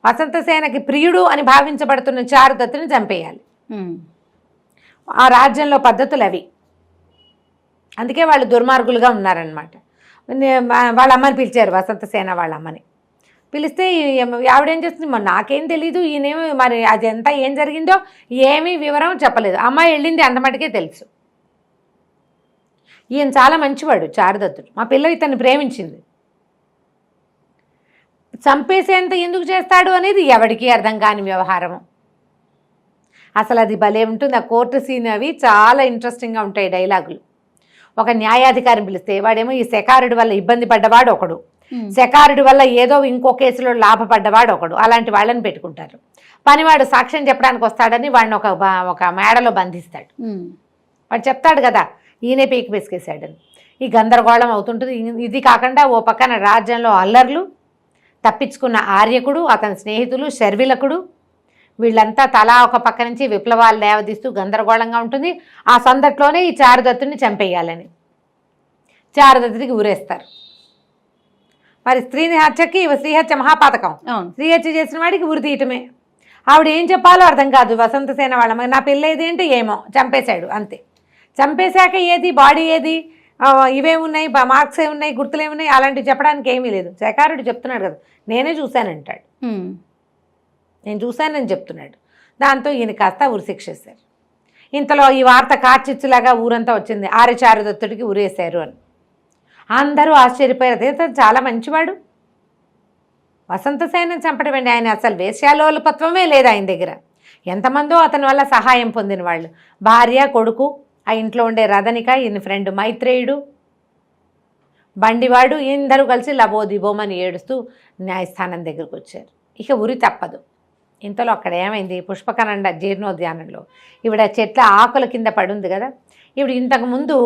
వసంతసేనకి ప్రియుడు అని భావించబడుతున్న చారుదత్తుని చంపేయాలి. ఆ రాజ్యంలో పద్ధతులు అవి. అందుకే వాళ్ళు దుర్మార్గులుగా ఉన్నారనమాట. వాళ్ళ అమ్మని పిలిచారు, వసంతసేన వాళ్ళ అమ్మని పిలిస్తే ఆవిడేం చేస్తుంది, మరి నాకేం తెలీదు, ఈయనేమి మరి అదంతా ఏం జరిగిందో ఏమీ వివరం చెప్పలేదు. అమ్మాయి వెళ్ళింది అంతమటుకే తెలుసు. ఈయన చాలా మంచివాడు చారుదత్తుడు, మా పిల్ల ఇతన్ని ప్రేమించింది. చంపేసేంత ఎందుకు చేస్తాడు అనేది ఎవరికి అర్థం కాని వ్యవహారము. అసలు అది భలే ఉంటుంది. ఆ కోర్టు సీన్ అవి చాలా ఇంట్రెస్టింగ్గా ఉంటాయి డైలాగులు. ఒక న్యాయాధికారిని పిలిస్తే వాడేమో ఈ శకారుడి వల్ల ఇబ్బంది పడ్డవాడు ఒకడు, శకారుడి వల్ల ఏదో ఇంకో కేసులో లాభపడ్డవాడు ఒకడు. అలాంటి వాళ్ళని పెట్టుకుంటారు. పనివాడు సాక్ష్యం చెప్పడానికి వస్తాడని వాడిని ఒక మేడలో బంధిస్తాడు. వాడు చెప్తాడు కదా ఈయనే పీకి పిసికేశాడని. ఈ గందరగోళం అవుతుంటుంది. ఇది కాకుండా ఓ పక్కన రాజ్యంలో అల్లర్లు, తప్పించుకున్న ఆర్యకుడు, అతని స్నేహితులు శర్విలకుడు, వీళ్ళంతా తలా ఒక పక్క నుంచి విప్లవాలు లేవదీస్తూ గందరగోళంగా ఉంటుంది. ఆ సందట్లోనే ఈ చారుదత్తుని చంపేయాలని చారుదత్తుడికి ఊరేస్తారు. మరి స్త్రీని హత్యకి శ్రీహత్య మహాపాతకం. శ్రీహత్య చేసిన వాడికి ఉరి తీయటమే. ఆవిడ ఏం చెప్పాలో అర్థం కాదు. వసంతసేన వాళ్ళ మరి నా పిల్ల ఏంటి ఏమో చంపేశాడు అంతే. చంపేశాక ఏది బాడీ ఏది, ఇవేమున్నాయి, మార్క్స్ ఏమున్నాయి, గుర్తులు ఏమున్నాయి, అలాంటివి చెప్పడానికి ఏమీ లేదు. శకారుడు చెప్తున్నాడు కదా, నేనే చూశానంటాడు. నేను చూశానని చెప్తున్నాడు. దాంతో ఈయన కాస్త ఉరిశిక్షేశారు. ఇంతలో ఈ వార్త కార్చిచ్చులాగా ఊరంతా వచ్చింది, చారుదత్తుడికి ఉరేశారు అని. అందరూ ఆశ్చర్యపోయారు. అదే చాలా మంచివాడు, వసంతసేన చంపడం అండి. ఆయన అసలు వేశ్యాలోలపత్వమే లేదు ఆయన దగ్గర. ఎంతమందో అతని వల్ల సహాయం పొందిన వాళ్ళు, భార్య కొడుకు, ఆ ఇంట్లో ఉండే రథనిక, ఈయన ఫ్రెండ్ మైత్రేయుడు, బండివాడు, అందరూ కలిసి లబోదిబోమని ఏడుస్తూ న్యాయస్థానం దగ్గరకు వచ్చారు. ఇక ఉరి తప్పదు. ఇంతలో అక్కడ ఏమైంది, పుష్పకనండ జీర్ణోద్యానంలో ఈవిడ చెట్ల ఆకుల కింద పడుంది కదా. ఈవిడ ఇంతకుముందు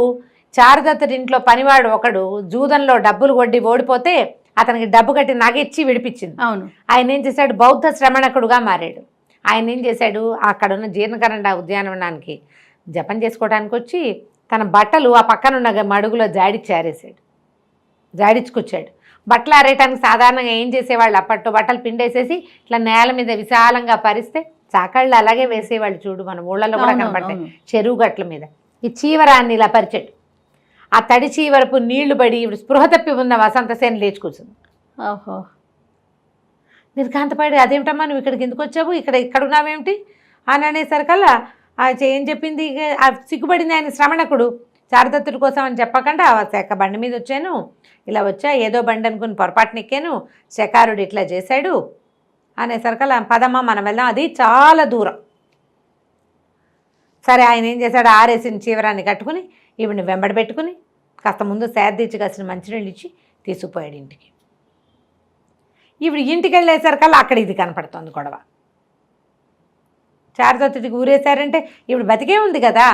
చారుదత్తుడి ఇంట్లో పనివాడు ఒకడు జూదంలో డబ్బులు కొట్టి ఓడిపోతే అతనికి డబ్బు కట్టి నగిచ్చి విడిపించింది. అవును. ఆయన ఏం చేశాడు, బౌద్ధ శ్రమణకుడుగా మారాడు. ఆయన ఏం చేశాడు, అక్కడున్న జీర్ణకరండ ఉద్యానవనానికి జపం చేసుకోవడానికి వచ్చి తన బట్టలు ఆ పక్కనున్న మడుగులో జాడించుకొచ్చాడు. బట్టలు ఆరేయటానికి సాధారణంగా ఏం చేసేవాళ్ళు, అప్పట్లో బట్టలు పిండేసేసి ఇట్లా నేల మీద విశాలంగా పరిస్తే చాకళ్ళు అలాగే వేసేవాళ్ళు చూడు, మన ఊళ్ళలో కూడా కనబడతాయి చెరువు గట్ల మీద. ఈ చీవరాన్ని ఇలా పరిచాడు. ఆ తడిచి వరపు నీళ్లు పడి ఇప్పుడు స్పృహ తప్పి ఉన్న వసంతసేన లేచి కూర్చుంది. ఓహో. నిర్ఘాంతపడి అదేమిటమ్మా నువ్వు ఇక్కడికి ఎందుకు వచ్చావు, ఇక్కడ ఉన్నావేమిటి అని అనేసరికల్లా ఏం చెప్పింది, ఆ సిగ్గుపడింది ఆయన శ్రమణకుడు. చారుదత్తుడి కోసం అని చెప్పకుండా శాఖ బండి మీద వచ్చాను, ఇలా వచ్చా, ఏదో బండి అనుకుని పొరపాటున ఎక్కాను, శకారుడు ఇట్లా చేశాడు అనేసరికల్లా పదమ్మ మనం వెళ్దాం, అది చాలా దూరం. సరే ఆయన ఏం చేశాడు, ఆరేసిన చీవరాన్ని కట్టుకుని ఈవిడిని వెంబడి పెట్టుకుని కాస్త ముందు సేద్దించి కాసిన మంచినీళ్ళు ఇచ్చి తీసుకుపోయాడు ఇంటికి. ఈవిడ ఇంటికి వెళ్ళేసరికల్లా అక్కడ ఇది కనపడుతుంది గొడవ. చారుదత్తుడికి ఊరేశారంటే ఈవిడ బతికే ఉంది కదా.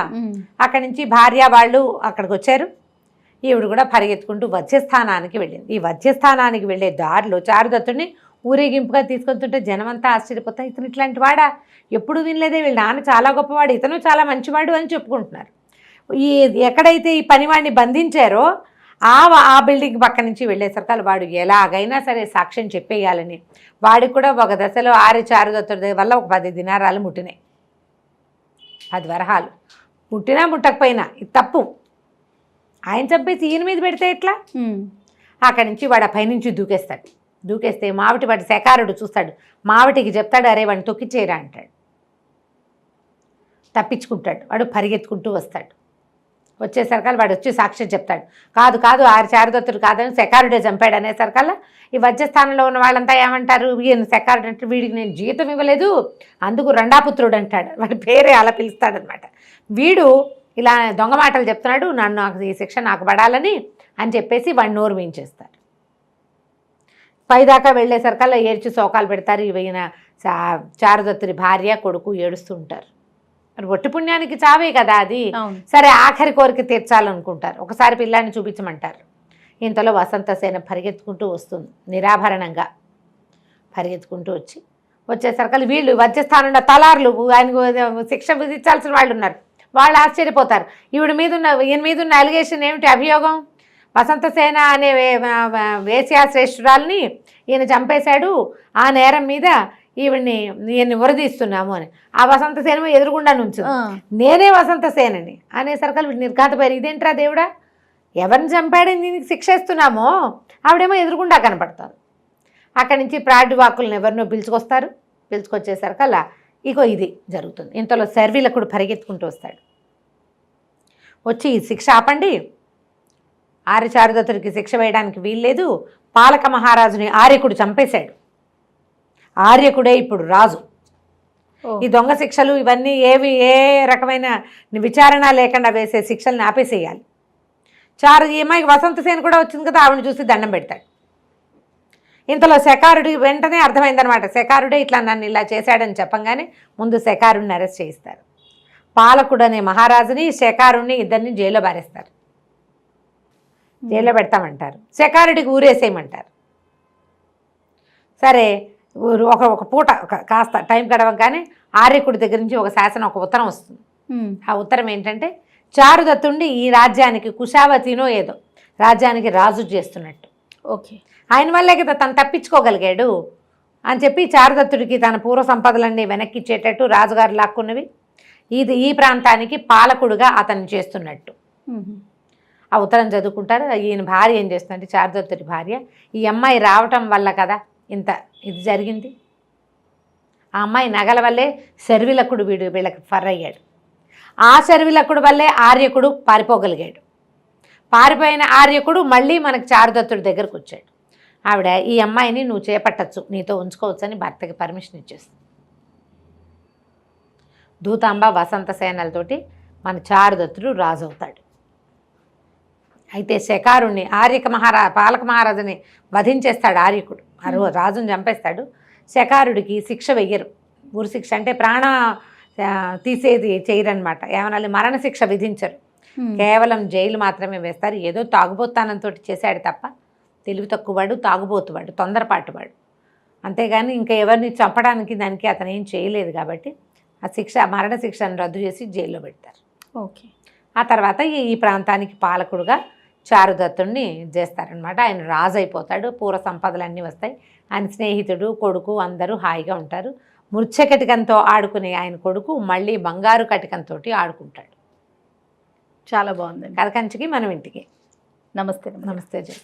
అక్కడి నుంచి భార్య వాళ్ళు అక్కడికి వచ్చారు. ఈవిడ కూడా పరిగెత్తుకుంటూ వధ్యస్థానానికి వెళ్ళింది. ఈ వధ్యస్థానానికి వెళ్ళే దారిలో చారుదత్తుడిని ఊరేగింపుగా తీసుకొస్తుంటే జనమంతా ఆశ్చర్యపోతా, ఇతను ఇట్లాంటి వాడా, ఎప్పుడు వినలేదే, వీళ్ళ నాన్న చాలా గొప్పవాడు, ఇతను చాలా మంచివాడు అని చెప్పుకుంటున్నారు. ఈ ఎక్కడైతే ఈ పనివాడిని బంధించారో ఆ బిల్డింగ్ పక్క నుంచి వెళ్ళేసరికి వాడు ఎలాగైనా సరే సాక్ష్యం చెప్పేయాలని వాడికి కూడా ఒక దశలో చారుదత్తుడి వల్ల ఒక 10 దినారాలు ముట్టినాయి. 10 వరహాలు ముట్టినా ముట్టకపోయినా ఇది తప్పు. ఆయన చంపేసి ఈయన మీద పెడితే ఎట్లా? అక్కడి నుంచి వాడు ఆ పైనుంచి దూకేస్తాడు. దూకేస్తే మావిటి వాడి శకారుడు చూస్తాడు, మావిటికి చెప్తాడు, అరే వాడిని తొక్కిచేయరా అంటాడు. తప్పించుకుంటాడు. వాడు పరిగెత్తుకుంటూ వస్తాడు. వచ్చేసరికల్లా వాడు వచ్చి సాక్ష్యం చెప్తాడు, కాదు చారుదత్తుడు కాదని శకారుడే చంపాడు అనేసరికల్లా ఈ వధ్యస్థానంలో ఉన్న వాళ్ళంతా ఏమంటారు, ఈయన శకారుడు అంటే వీడికి నేను జీతం ఇవ్వలేదు అందుకు రెండాపుత్రుడు అంటాడు. వాడి పేరే అలా పిలుస్తాడనమాట. వీడు ఇలా దొంగ మాటలు చెప్తున్నాడు, నాకు ఈ శిక్ష నాకు పడాలని అని చెప్పేసి వాడిని నోరు వేయించేస్తారు. పైదాకా వెళ్ళేసరికల్లా ఏడ్చి శోకాలు పెడతారు. ఈయన చారుదత్తుడి భార్య కొడుకు ఏడుస్తూ ఉంటారు. మరి ఒట్టి పుణ్యానికి చావే కదా అది. సరే ఆఖరి కోరిక తీర్చాలనుకుంటారు. ఒకసారి పిల్లాన్ని చూపించమంటారు. ఇంతలో వసంతసేన పరిగెత్తుకుంటూ వస్తుంది, నిరాభరణంగా పరిగెత్తుకుంటూ వచ్చేసరికి వీళ్ళు వధ్యస్థానంలో తలార్లు ఆయన శిక్ష విధించాల్సిన వాళ్ళు ఉన్నారు. వాళ్ళు ఆశ్చర్యపోతారు. ఈయన మీద ఉన్న అలిగేషన్ ఏమిటి, అభియోగం, వసంతసేన అనే వేశ్యా శ్రేష్ఠురాల్ని ఈయన చంపేశాడు, ఆ నేరం మీద ఈయన్ని ఉరదీస్తున్నాము అని. ఆ వసంతసేన ఎదురుగుండా నుంచి నేనే వసంతసేనని అనేసరికి వీడు నిర్ఘాతపోయారు. ఇదేంట్రా దేవుడా, ఎవరిని చంపాడని దీనికి శిక్ష ఇస్తున్నామో ఆవిడేమో ఎదురుగుండా కనపడతారు. అక్కడి నుంచి ప్రాడ్వాకులను ఎవరినో పిలుచుకొస్తారు. పిలుచుకొచ్చేసరికల్లా ఇగో ఇది జరుగుతుంది. ఇంతలో శర్విలకుడు పరిగెత్తుకుంటూ వస్తాడు. వచ్చి శిక్ష ఆపండి, చారుదత్తుడికి శిక్ష వేయడానికి వీల్లేదు, పాలక మహారాజుని ఆర్యకుడు చంపేశాడు, ఆర్యకుడే ఇప్పుడు రాజు, ఈ దొంగ శిక్షలు ఇవన్నీ ఏ రకమైన విచారణ లేకుండా వేసే శిక్షల్ని ఆపేసేయాలి. ఈ అమ్మాయికి వసంతసేన కూడా వచ్చింది కదా, ఆవిడని చూసి దండం పెడతాడు. ఇంతలో శకారుడి వెంటనే అర్థమైందనమాట, శకారుడే ఇట్లా నన్ను ఇలా చేశాడని చెప్పంగానే ముందు శకారుడిని అరెస్ట్ చేయిస్తారు. పాలకుడు అనే మహారాజుని శకారుడిని ఇద్దరిని జైల్లో బారేస్తారు. జైల్లో పెడతామంటారు. శకారుడికి ఊరేసేయమంటారు. సరే ఒక పూట కాస్త టైం గడవగానే ఆర్యకుడి దగ్గర నుంచి ఒక శాసనం, ఒక ఉత్తరం వస్తుంది. ఆ ఉత్తరం ఏంటంటే చారుదత్తుడిని ఈ రాజ్యానికి కుశావతినో ఏదో రాజ్యానికి రాజు చేస్తున్నట్టు. ఓకే, ఆయన వల్లే కదా తను తప్పించుకోగలిగాడు అని చెప్పి చారుదత్తుడికి తన పూర్వ సంపదలన్నీ వెనక్కి ఇచ్చేటట్టు రాజుగారు లాక్కున్నవి ఈ ప్రాంతానికి పాలకుడుగా అతన్ని చేస్తున్నట్టు. ఆ ఉత్తరం చదువుకుంటారు. ఈయన భార్య ఏం చేస్తుందంటే చారుదత్తుడి భార్య, ఈ అమ్మాయి రావటం వల్ల కదా ఇది జరిగింది. ఆ అమ్మాయి నగల వల్లే శర్విలకుడు వీళ్ళకి ఫర్ అయ్యాడు. ఆ శర్విలకుడు వల్లే ఆర్యకుడు పారిపోగలిగాడు. పారిపోయిన ఆర్యకుడు మళ్ళీ మనకు చారుదత్తుడి దగ్గరకు వచ్చాడు. ఆవిడ ఈ అమ్మాయిని నువ్వు చేపట్టచ్చు, నీతో ఉంచుకోవచ్చు అని భర్తకి పర్మిషన్ ఇచ్చేస్తుంది. దూతాంబ వసంతసేనలతోటి మన చారుదత్తుడు రాజు అవుతాడు. అయితే శకారుణ్ణి పాలక మహారాజుని వధించేస్తాడు ఆర్యకుడు. రాజుని చంపేస్తాడు. శకారుడికి శిక్ష వెయ్యరు. ఉరి శిక్ష అంటే ప్రాణ తీసేది చేయరనమాట. ఏమనాలి, మరణశిక్ష విధించరు. కేవలం జైలు మాత్రమే వేస్తారు. ఏదో తాగుబోతానంతో చేశాడు తప్ప తెలివి తక్కువవాడు, తాగుబోతువాడు, తొందరపాటువాడు. అంతేగాని ఇంకా ఎవరిని చంపడానికి దానికి అతను ఏం చేయలేదు కాబట్టి ఆ మరణశిక్షను రద్దు చేసి జైల్లో పెడతారు. ఓకే, ఆ తర్వాత ఈ ప్రాంతానికి పాలకుడుగా చారుదత్తుడిని చేస్తారనమాట. ఆయన రాజు అయిపోతాడు. పూర్వ సంపదలన్నీ వస్తాయి. ఆయన స్నేహితుడు, కొడుకు అందరూ హాయిగా ఉంటారు. మృచ్ఛకటికంతో ఆడుకునే ఆయన కొడుకు మళ్ళీ బంగారు కటికంతో ఆడుకుంటాడు. చాలా బాగుందండి. కథ కంచికి మనం ఇంటికి. నమస్తే. నమస్తే జయ.